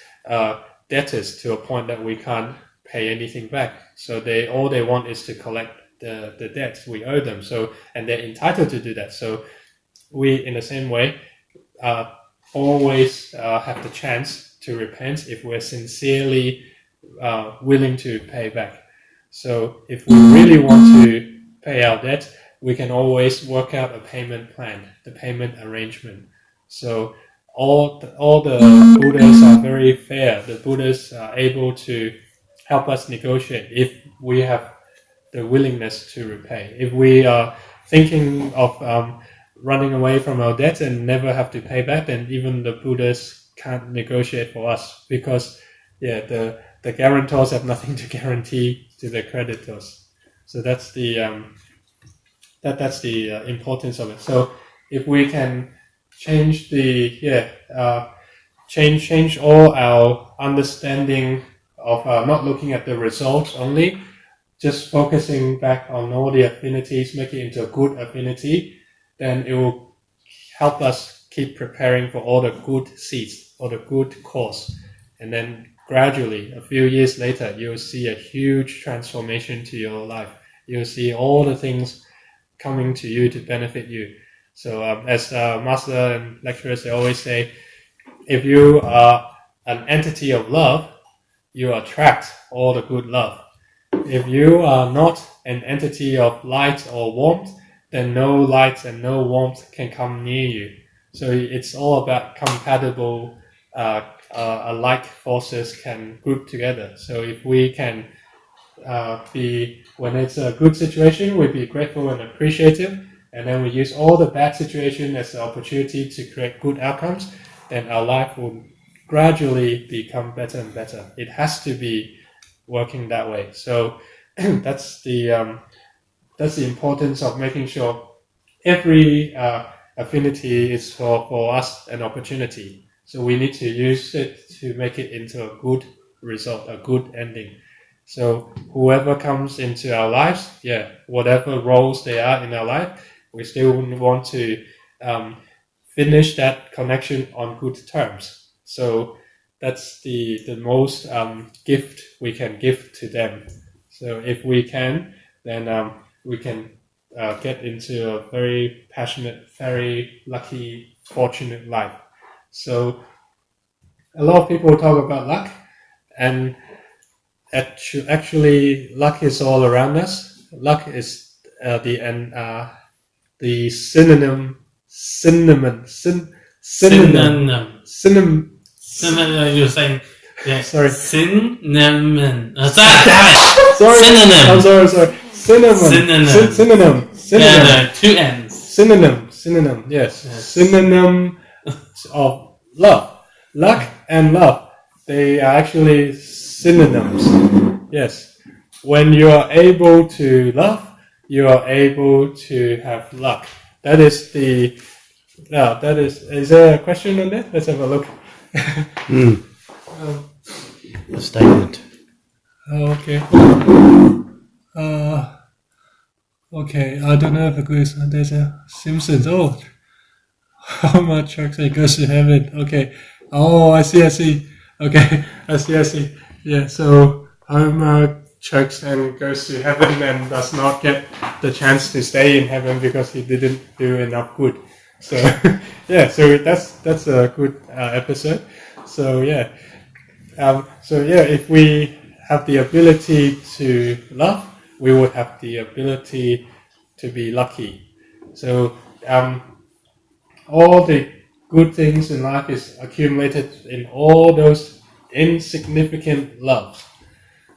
debtors to a point that we can't pay anything back. So all they want is to collect the debts we owe them. So, and they're entitled to do that. So we, in the same way, always have the chance to repent if we're sincerely willing to pay back. So if we really want to pay our debt, we can always work out a payment plan, the payment arrangement. So all the Buddhas are very fair. The Buddhas are able to help us negotiate if we have the willingness to repay. If we are thinking of running away from our debt and never have to pay back, then even the Buddhas can't negotiate for us, because the guarantors have nothing to guarantee to the creditors. So that's the that's the importance of it. So if we can change change all our understanding of not looking at the results only, just focusing back on all the affinities, make it into a good affinity, then it will help us keep preparing for all the good seeds or the good course. And then gradually, a few years later, you'll see a huge transformation to your life. You'll see all the things coming to you to benefit you. So as master and lecturers, they always say, if you are an entity of love, you attract all the good love. If you are not an entity of light or warmth, then no light and no warmth can come near you. So it's all about compatible, alike forces can group together. So if we can be when it's a good situation, we be grateful and appreciative, and then we use all the bad situation as an opportunity to create good outcomes. Then our life will gradually become better and better. It has to be working that way. So that's the importance of making sure every affinity is for us an opportunity. So we need to use it to make it into a good result, a good ending. So whoever comes into our lives, whatever roles they are in our life, we still want to finish that connection on good terms. So that's the most gift we can give to them. So if we can, then we can get into a very passionate, very lucky, fortunate life. So a lot of people talk about luck, and actually, luck is all around us. Luck is the synonym.
You're saying, yeah.
Sorry.
Cinnamon.
Sorry.
Synonym.
I'm sorry. Synonym.
Yeah, no, 2 N's.
Synonym. Yes. Synonym of love. Luck and love. They are actually synonyms. Yes. When you are able to love, you are able to have luck. That is the. No, that is. Is there a question on that? Let's have a look.
A statement.
Okay. Okay. I don't know if there's a Simpsons. Oh, how much trucks I goes to heaven? Okay. Oh, I see. Okay, I see. Yeah. So chucks and goes to heaven and does not get the chance to stay in heaven because he didn't do enough good. So yeah, so that's a good episode. So yeah, if we have the ability to love, we would have the ability to be lucky. So all the good things in life is accumulated in all those insignificant loves.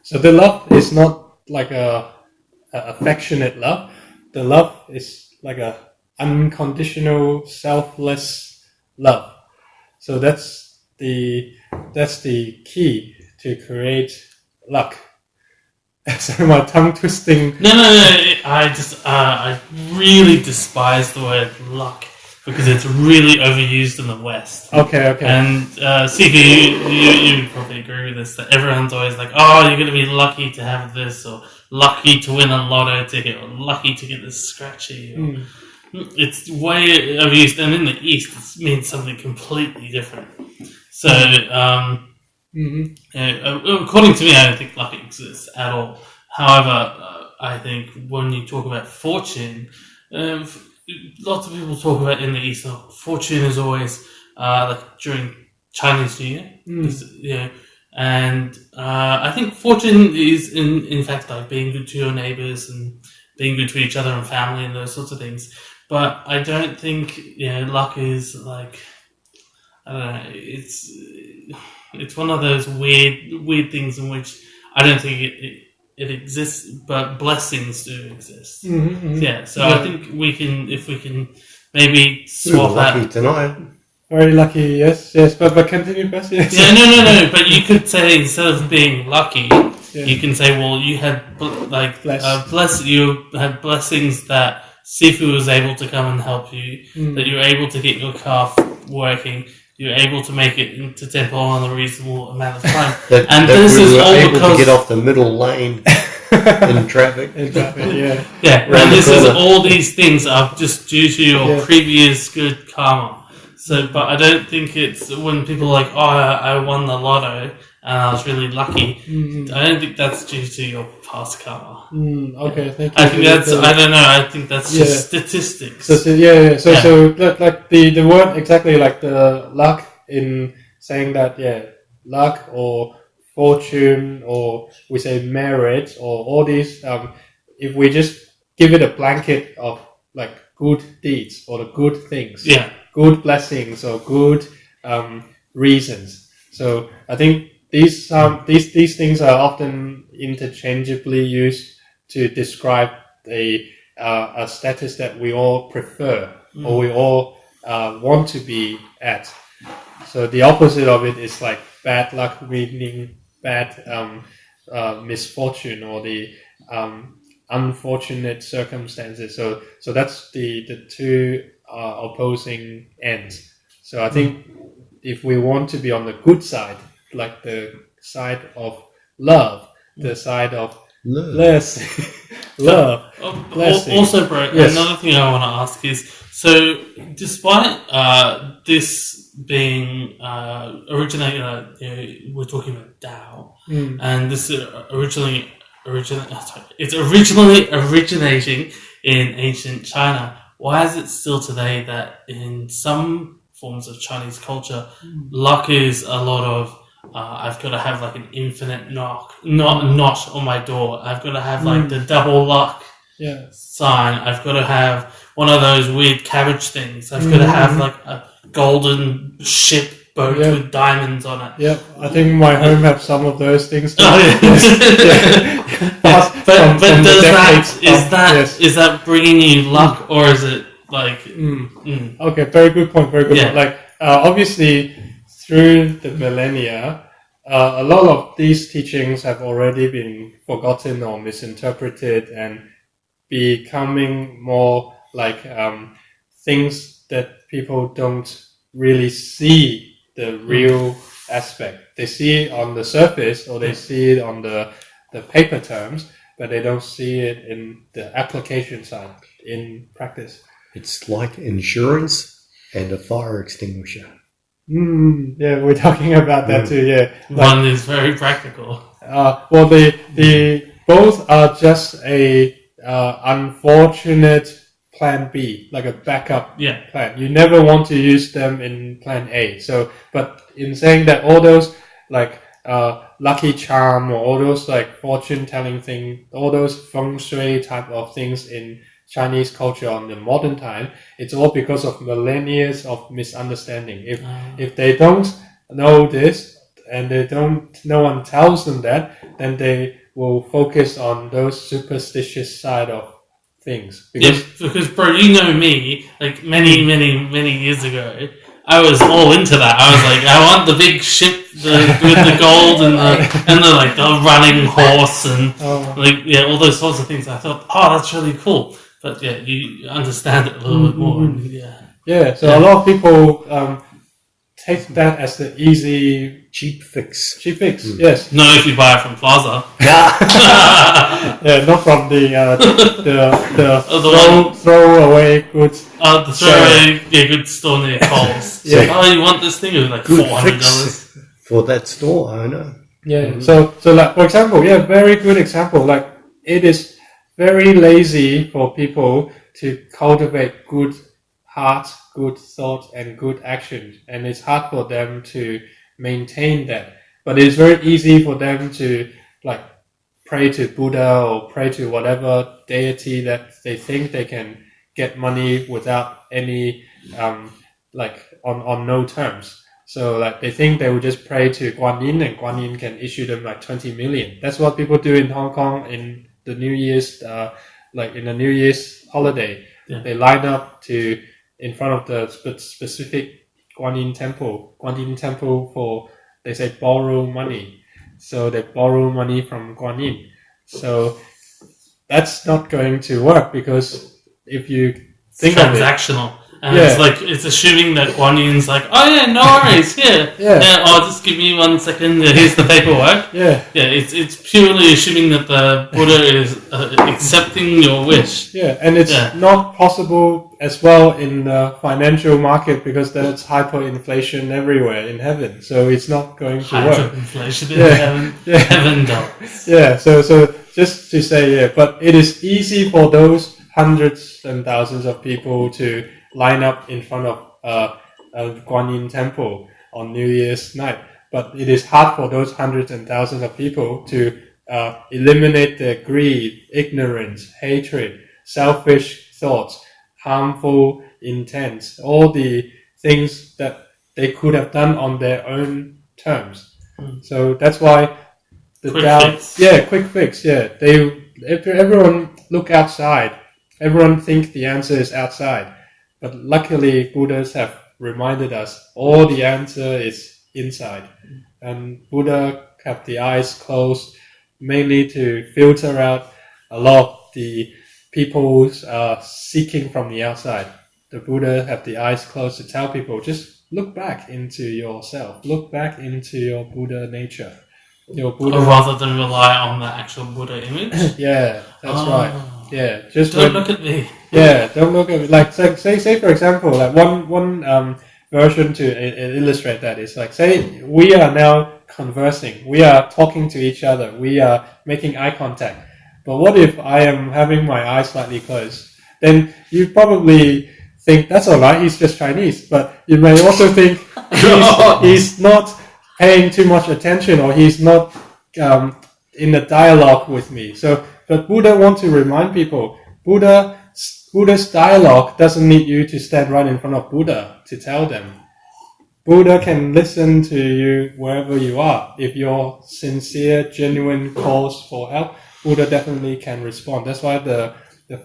So the love is not like a affectionate love. The love is like a unconditional, selfless love. So that's the key to create luck. So my tongue twisting.
No. I really despise the word luck because it's really overused in the West.
Okay.
And Sifu, you probably agree with this, that everyone's always like, oh, you're going to be lucky to have this, or lucky to win a lotto ticket, or lucky to get this scratchy. It's way overused, and in the East, it means something completely different. So, according to me, I don't think luck exists at all. However, I think when you talk about fortune, lots of people talk about in the East. Fortune is always like during Chinese New Year, and I think fortune is in fact like being good to your neighbors and being good to each other and family and those sorts of things. But I don't think luck is like, I don't know. It's one of those weird things in which I don't think it exists, but blessings do exist. Yeah, so I think if we can maybe swap
lucky
that.
tonight.
Very lucky, yes, but continue first, yes.
Yeah, no, but you could say instead of being lucky, you can say, well, you had you had blessings that Sifu was able to come and help you, that you were able to get your car working, you're able to make it into temple in a reasonable amount of time.
And this is all able because to get off the middle lane in traffic.
Yeah.
And this is all these things are just due to your previous good karma. So, but I don't think it's when people are like, oh, I won the lotto and I was really lucky. I don't think that's due to your past karma.
Okay, thank you.
I think that's, I don't know, I think that's just statistics.
So like the word exactly like the luck in saying that, luck or fortune or we say merit or all these, if we just give it a blanket of like good deeds or the good things. Good blessings or good reasons. So I think these things are often interchangeably used to describe a status that we all prefer or we all want to be at. So the opposite of it is like bad luck, meaning bad misfortune or the unfortunate circumstances. So that's the two opposing ends. So I think if we want to be on the good side, like the side of love, the side of blessing, love, blessing.
Also, bro,
Yes.
another thing I want to ask is, so despite this being originated, we're talking about Tao, and this it's originally originating in ancient China. Why is it still today that in some forms of Chinese culture, luck is a lot of I've got to have like an infinite notch on my door. I've got to have like the double luck sign. I've got to have one of those weird cabbage things. I've got to have like a golden ship boat with diamonds on it.
Yeah, I think my home have some of those things too.
Oh, yeah. But is that bringing you luck or is it like?
Okay, very good point. Very good point. Like obviously, through the millennia, a lot of these teachings have already been forgotten or misinterpreted and becoming more like things that people don't really see the real aspect. They see it on the surface or they see it on the paper terms, but they don't see it in the application side, in practice.
It's like insurance and a fire extinguisher.
Yeah, we're talking about that too. Yeah,
one is very practical.
Well, the both are just a unfortunate plan B, like a backup plan. You never want to use them in plan A. So, but in saying that, all those like lucky charm or all those like fortune telling thing, all those feng shui type of things in Chinese culture on the modern time, it's all because of millennia of misunderstanding. If they don't know this and no one tells them that, then they will focus on those superstitious side of things.
Because bro, you know me, like many years ago, I was all into that. I was like, I want the big ship with the gold and the like the running horse and all those sorts of things. I thought, that's really cool. But yeah, you understand it a little bit more. And,
so a lot of people take that as the easy
cheap fix.
Yes.
No, if you buy it from Plaza.
Yeah, not from the throwaway goods.
The throwaway good store near Coles. You want this thing? It was like $400
for that store owner.
Yeah. So like for example, very good example. Like it is very lazy for people to cultivate good heart, good thought, and good action, and it's hard for them to maintain that. But it's very easy for them to like pray to Buddha or pray to whatever deity that they think they can get money without any like on no terms. So like they think they will just pray to Guan Yin and Guan Yin can issue them like 20 million. That's what people do in Hong Kong in the New Year's like in the New Year's holiday. They line up in front of the specific Guan Yin temple for, they say, borrow money. So they borrow money from Guan Yin. So that's not going to work because if you think of it,
transactional. And it's assuming that Guan Yin's like, oh yeah, no worries, here. Just give me 1 second, here's the paperwork. It's purely assuming that the Buddha is accepting your wish.
And it's not possible as well in the financial market because there's hyperinflation everywhere in heaven. So it's not going to work.
Hyperinflation in heaven dollars.
So just to say, but it is easy for those hundreds and thousands of people to line up in front of a Guan Yin temple on New Year's night. But it is hard for those hundreds and thousands of people to eliminate the greed, ignorance, hatred, selfish thoughts, harmful intents, all the things that they could have done on their own terms. So that's why the
Quick
Tao,
fix.
quick fix, if everyone look outside, everyone think the answer is outside, but luckily Buddhas have reminded us all the answer is inside, and Buddha have the eyes closed mainly to filter out a lot of the people seeking from the outside. The Buddha have the eyes closed to tell people, just look back into yourself, look back into your Buddha nature. Your Buddha.
Or rather than rely on the actual Buddha image.
Yeah, that's right. Yeah, just
Don't look at me.
Yeah, don't look at me. Like say for example, like one version to illustrate that is like, say we are now conversing, we are talking to each other, we are making eye contact. But what if I am having my eyes slightly closed? Then you probably think that's alright, he's just Chinese. But you may also think he's not paying too much attention, or he's not in a dialogue with me. So, but Buddha wants to remind people, Buddha's dialogue doesn't need you to stand right in front of Buddha to tell them. Buddha can listen to you wherever you are. If your sincere, genuine calls for help, Buddha definitely can respond. That's why the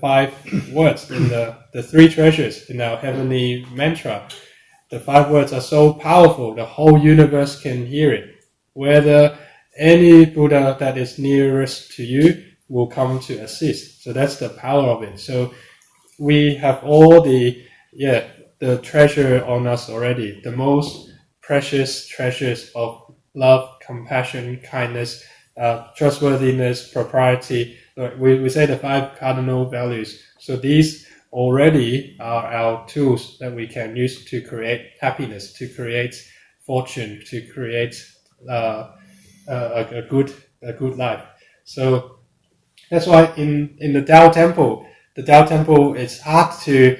5 words in the 3 treasures in our heavenly mantra, the 5 words are so powerful, the whole universe can hear it. Whether any Buddha that is nearest to you will come to assist. So that's the power of it. So we have all the treasure on us already. The most precious treasures of love, compassion, kindness, trustworthiness, propriety. We say the 5 cardinal values. So these already are our tools that we can use to create happiness, to create fortune, to create a good life. So that's why in the Tao Temple, it's hard to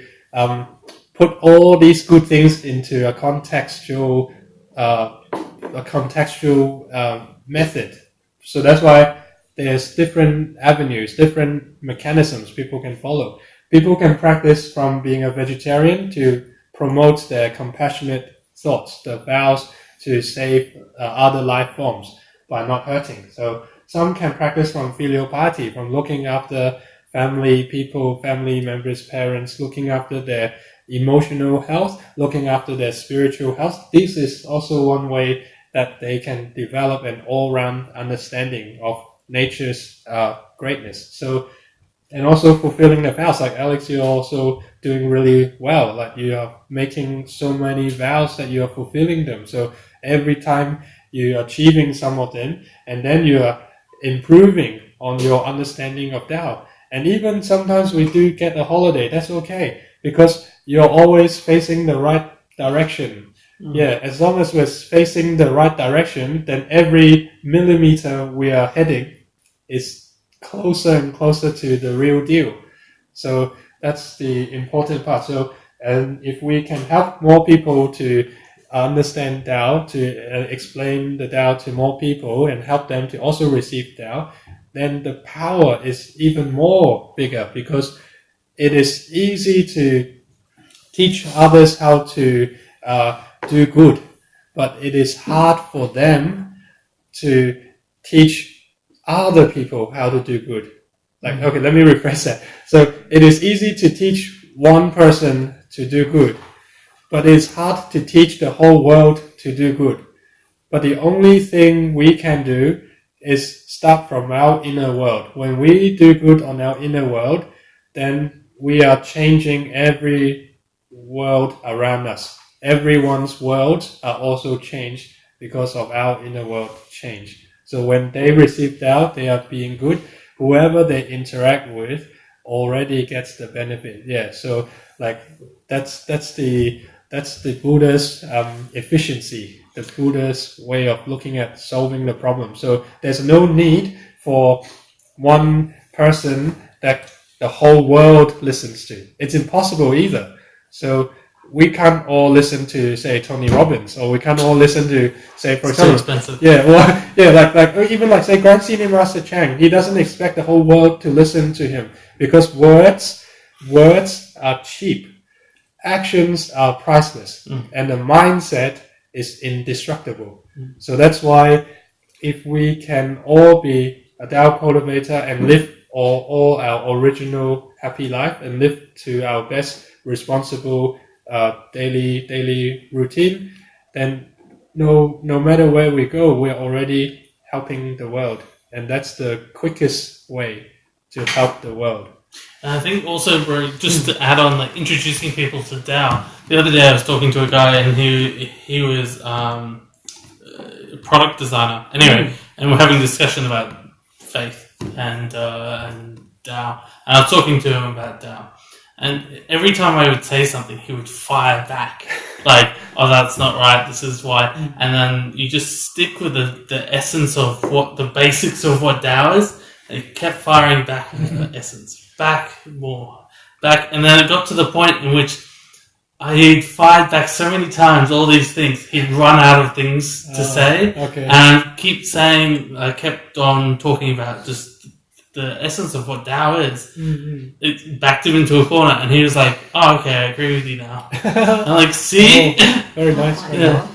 put all these good things into a contextual method. So that's why there's different avenues, different mechanisms people can follow. People can practice from being a vegetarian to promote their compassionate thoughts, the vows to save other life forms by not hurting. So some can practice from filial piety, from looking after family members, parents, looking after their emotional health, looking after their spiritual health. This is also one way that they can develop an all-round understanding of nature's greatness. So, and also fulfilling the vows. Like Alex, you're also doing really well. Like you are making so many vows that you are fulfilling them. So every time you are achieving some of them, and then you are improving on your understanding of Tao. And even sometimes we do get a holiday. That's okay, because you're always facing the right direction. Yeah, as long as we're facing the right direction, then every millimeter we are heading is closer and closer to the real deal. So that's the important part. So, and if we can help more people to understand Tao, to explain the Tao to more people and help them to also receive Tao, then the power is even more bigger, because it is easy to teach others how to do good, but it is hard for them to teach other people how to do good. Like, okay, let me rephrase that. So it is easy to teach one person to do good, but it's hard to teach the whole world to do good. But the only thing we can do is start from our inner world. When we do good on our inner world, then we are changing every world around us. Everyone's worlds are also changed because of our inner world change. So when they receive Tao, they are being good. Whoever they interact with already gets the benefit. Yeah. So like that's the Buddha's efficiency, the Buddha's way of looking at solving the problem. So there's no need for one person that the whole world listens to. It's impossible either. So we can't all listen to, say, Tony Robbins, or we can't all listen to, say, for example,
expensive.
Or even like, say, Grand Senior Master Chang. He doesn't expect the whole world to listen to him, because words are cheap. Actions are priceless, and the mindset is indestructible. So that's why if we can all be a Tao cultivator and live all our original happy life and live to our best responsible daily routine, then no matter where we go, we're already helping the world, and that's the quickest way to help the world.
And I think also, bro, just to add on, like introducing people to Dao. The other day, I was talking to a guy, and he was a product designer. Anyway, and we're having a discussion about faith and Dao. And I was talking to him about Dao. And every time I would say something, he would fire back, like, "Oh, that's not right. This is why." And then you just stick with the essence of what the basics of what Dao is. And he kept firing back the essence, back more, back, and then it got to the point in which he'd fired back so many times all these things, he'd run out of things to say, and kept on talking about just the essence of what Tao is. It backed him into a corner, and he was like, "Oh, okay, I agree with you now." I'm like, "See,
very nice."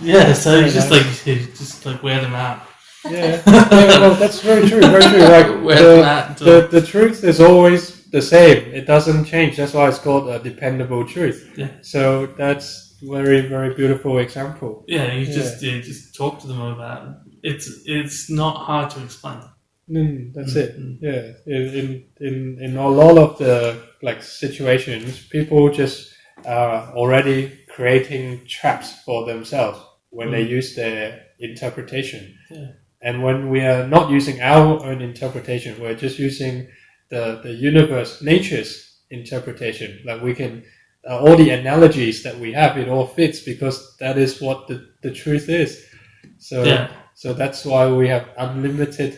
Yeah. So you just wear them out.
Yeah, well, that's very true. Very true. Like the truth is always the same. It doesn't change. That's why it's called a dependable truth.
Yeah.
So that's very, very beautiful example.
Yeah, you just talk to them about it. It's not hard to explain.
That's it. Yeah. In a lot of the situations, people just are already creating traps for themselves when they use their interpretation.
Yeah.
And when we are not using our own interpretation, we're just using the universe, nature's interpretation. Like we can, all the analogies that we have, it all fits because that is what the truth is. So that's why we have unlimited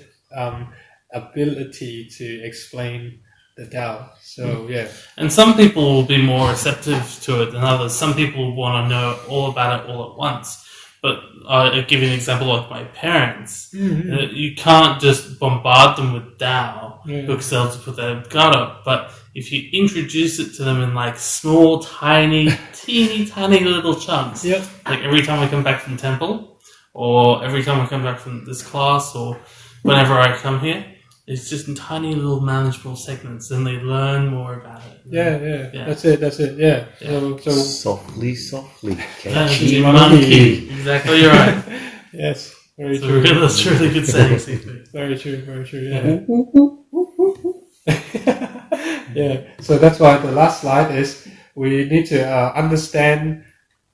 ability to explain the Tao. So
and some people will be more receptive to it than others. Some people want to know all about it all at once. But I'll give you an example of my parents. You can't just bombard them with Tao because they'll just put their guard up. But if you introduce it to them in small, tiny, teeny tiny little chunks, like every time I come back from temple, or every time I come back from this class, or whenever I come here, it's just in tiny little manageable segments, and they learn more about it.
Yeah. That's it. Yeah. So
softly,
catchy monkey. Exactly right.
Yes, very true.
That's really good saying, CP.
Very true. Yeah. Yeah. So that's why the last slide is we need to understand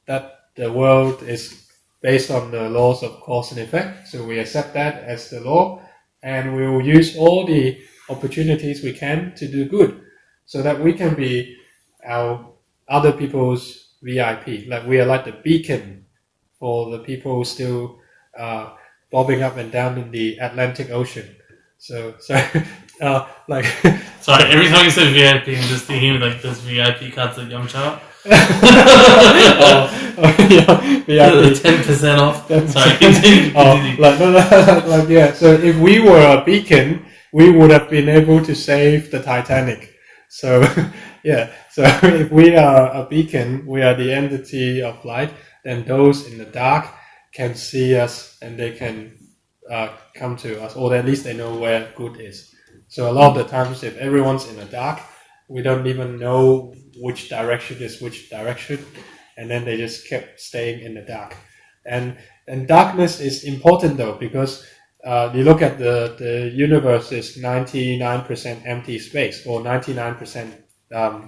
that the world is based on the laws of cause and effect. So we accept that as the law. And we will use all the opportunities we can to do good so that we can be our other people's VIP. Like we are like the beacon for the people still bobbing up and down in the Atlantic Ocean. So like...
Sorry, every time you say VIP, I'm just thinking those VIP cards at Yumcha. VIP. 10% off. Sorry, continue.
So if we were a beacon, we would have been able to save the Titanic. So so if we are a beacon, we are the entity of light, then those in the dark can see us and they can come to us, or at least they know where good is. So a lot of the times, if everyone's in the dark, we don't even know which direction is which direction, and then they just kept staying in the dark. And darkness is important though, because you look at the universe is 99% empty space, or 99%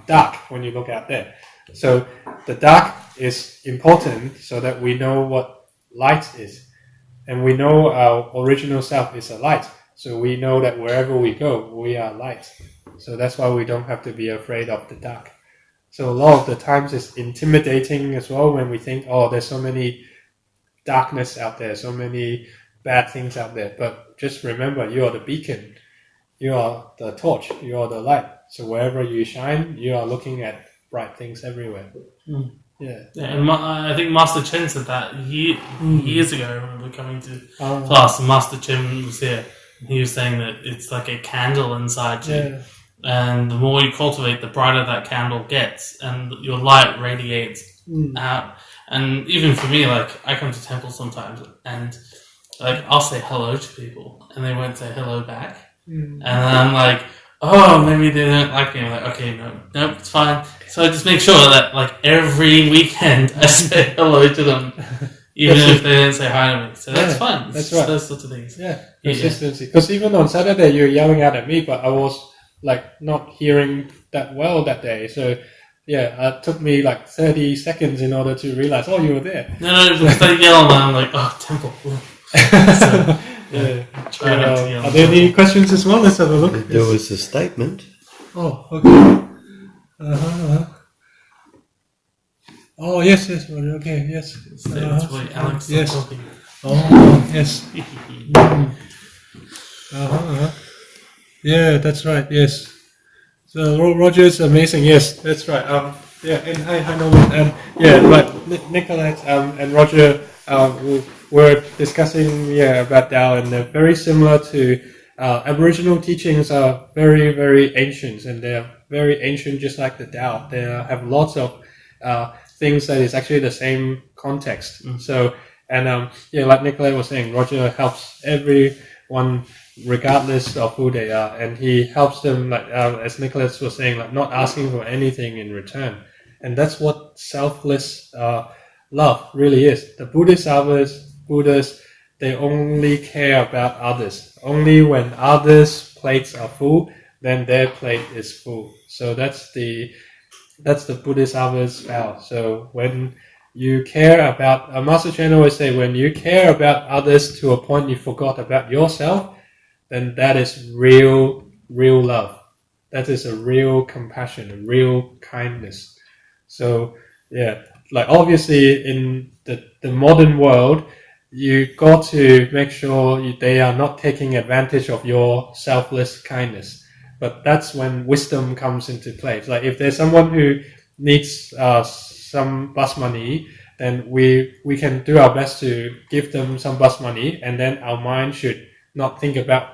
dark when you look out there. So the dark is important so that we know what light is. And we know our original self is a light. So we know that wherever we go, we are light. So that's why we don't have to be afraid of the dark. So a lot of the times it's intimidating as well when we think, oh, there's so many darkness out there, so many bad things out there. But just remember, you are the beacon. You are the torch. You are the light. So wherever you shine, you are looking at bright things everywhere. Yeah,
and I think Master Chen said that years ago. I remember coming to class, and Master Chen was here. He was saying that it's like a candle inside you, and the more you cultivate, the brighter that candle gets, and your light radiates out. And even for me, like, I come to temple sometimes, and like I'll say hello to people, and they won't say hello back, and I'm like, oh, maybe they don't like me. I'm like, okay, no, it's fine. So I just make sure that like every weekend I say hello to them, even if they didn't say hi to me. So that's fun.
That's right.
Those sorts of things.
Yeah, consistency. Because even on Saturday you're yelling out at me, but I was like not hearing that well that day. So yeah, it took me like 30 seconds in order to realize, oh, you were there.
No, because they yell, and I'm like, oh, temple. So,
Yeah.
try not to yell.
Are there any questions as well? Let's have a look.
There was a statement.
Oh, okay. Oh, yes, okay, yes.
That's why Alex is
yes.
talking.
Oh, yes. Yeah, that's right, yes. So Roger is amazing, yes, that's right. Yeah, and hi Norman, and yeah, right, Nicolette and Roger were discussing about Tao, and they're very similar to Aboriginal teachings are very, very ancient, and they're very ancient just like the Tao. They have lots of things that is actually the same context. So, and like Nicolette was saying, Roger helps everyone regardless of who they are, and he helps them, like as Nicholas was saying, like not asking for anything in return, and that's what selfless love really is. The Buddhists, they only care about others. Only when others' plates are full, then their plate is full. So that's the Buddhist Harvest vow. So when you care about, Master Chen always say, when you care about others to a point you forgot about yourself, then that is real love. That is a real compassion, a real kindness. So yeah, like obviously in the modern world, you got to make sure they are not taking advantage of your selfless kindness. But that's when wisdom comes into play. It's like if there's someone who needs some bus money, then we can do our best to give them some bus money, and then our mind should not think about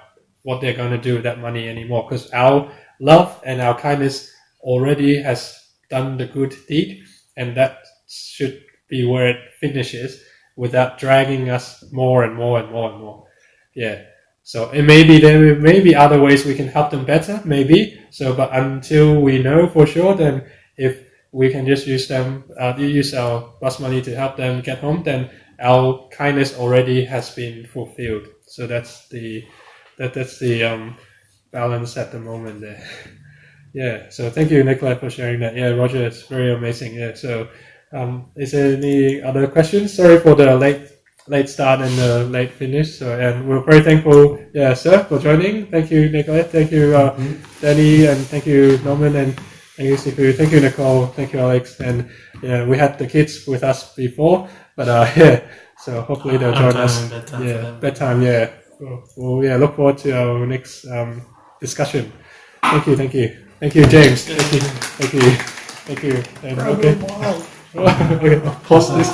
what they're going to do with that money anymore, because our love and our kindness already has done the good deed, and that should be where it finishes without dragging us more and more and more and more. Yeah. So it there may be other ways we can help them better, maybe. So, but until we know for sure, then if we can just use our bus money to help them get home, then our kindness already has been fulfilled. So that's the balance at the moment there. Yeah. So thank you, Nicola, for sharing that. Yeah, Roger, it's very amazing. Yeah. So, is there any other questions? Sorry for the late start and the late finish. So, and we're very thankful, sir, for joining. Thank you, Nicolette. Thank you, Danny, and thank you, Norman, and thank you, Sifu. Thank you, Nicole. Thank you, Alex. And yeah, we had the kids with us before, but yeah. So hopefully they'll join us. Bedtime. Yeah. We'll look forward to our next discussion. Thank you, James. Thank you. And okay, pause this.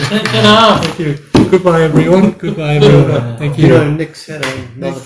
Thank you. Goodbye, everyone. Thank you.
You know, Nick's had another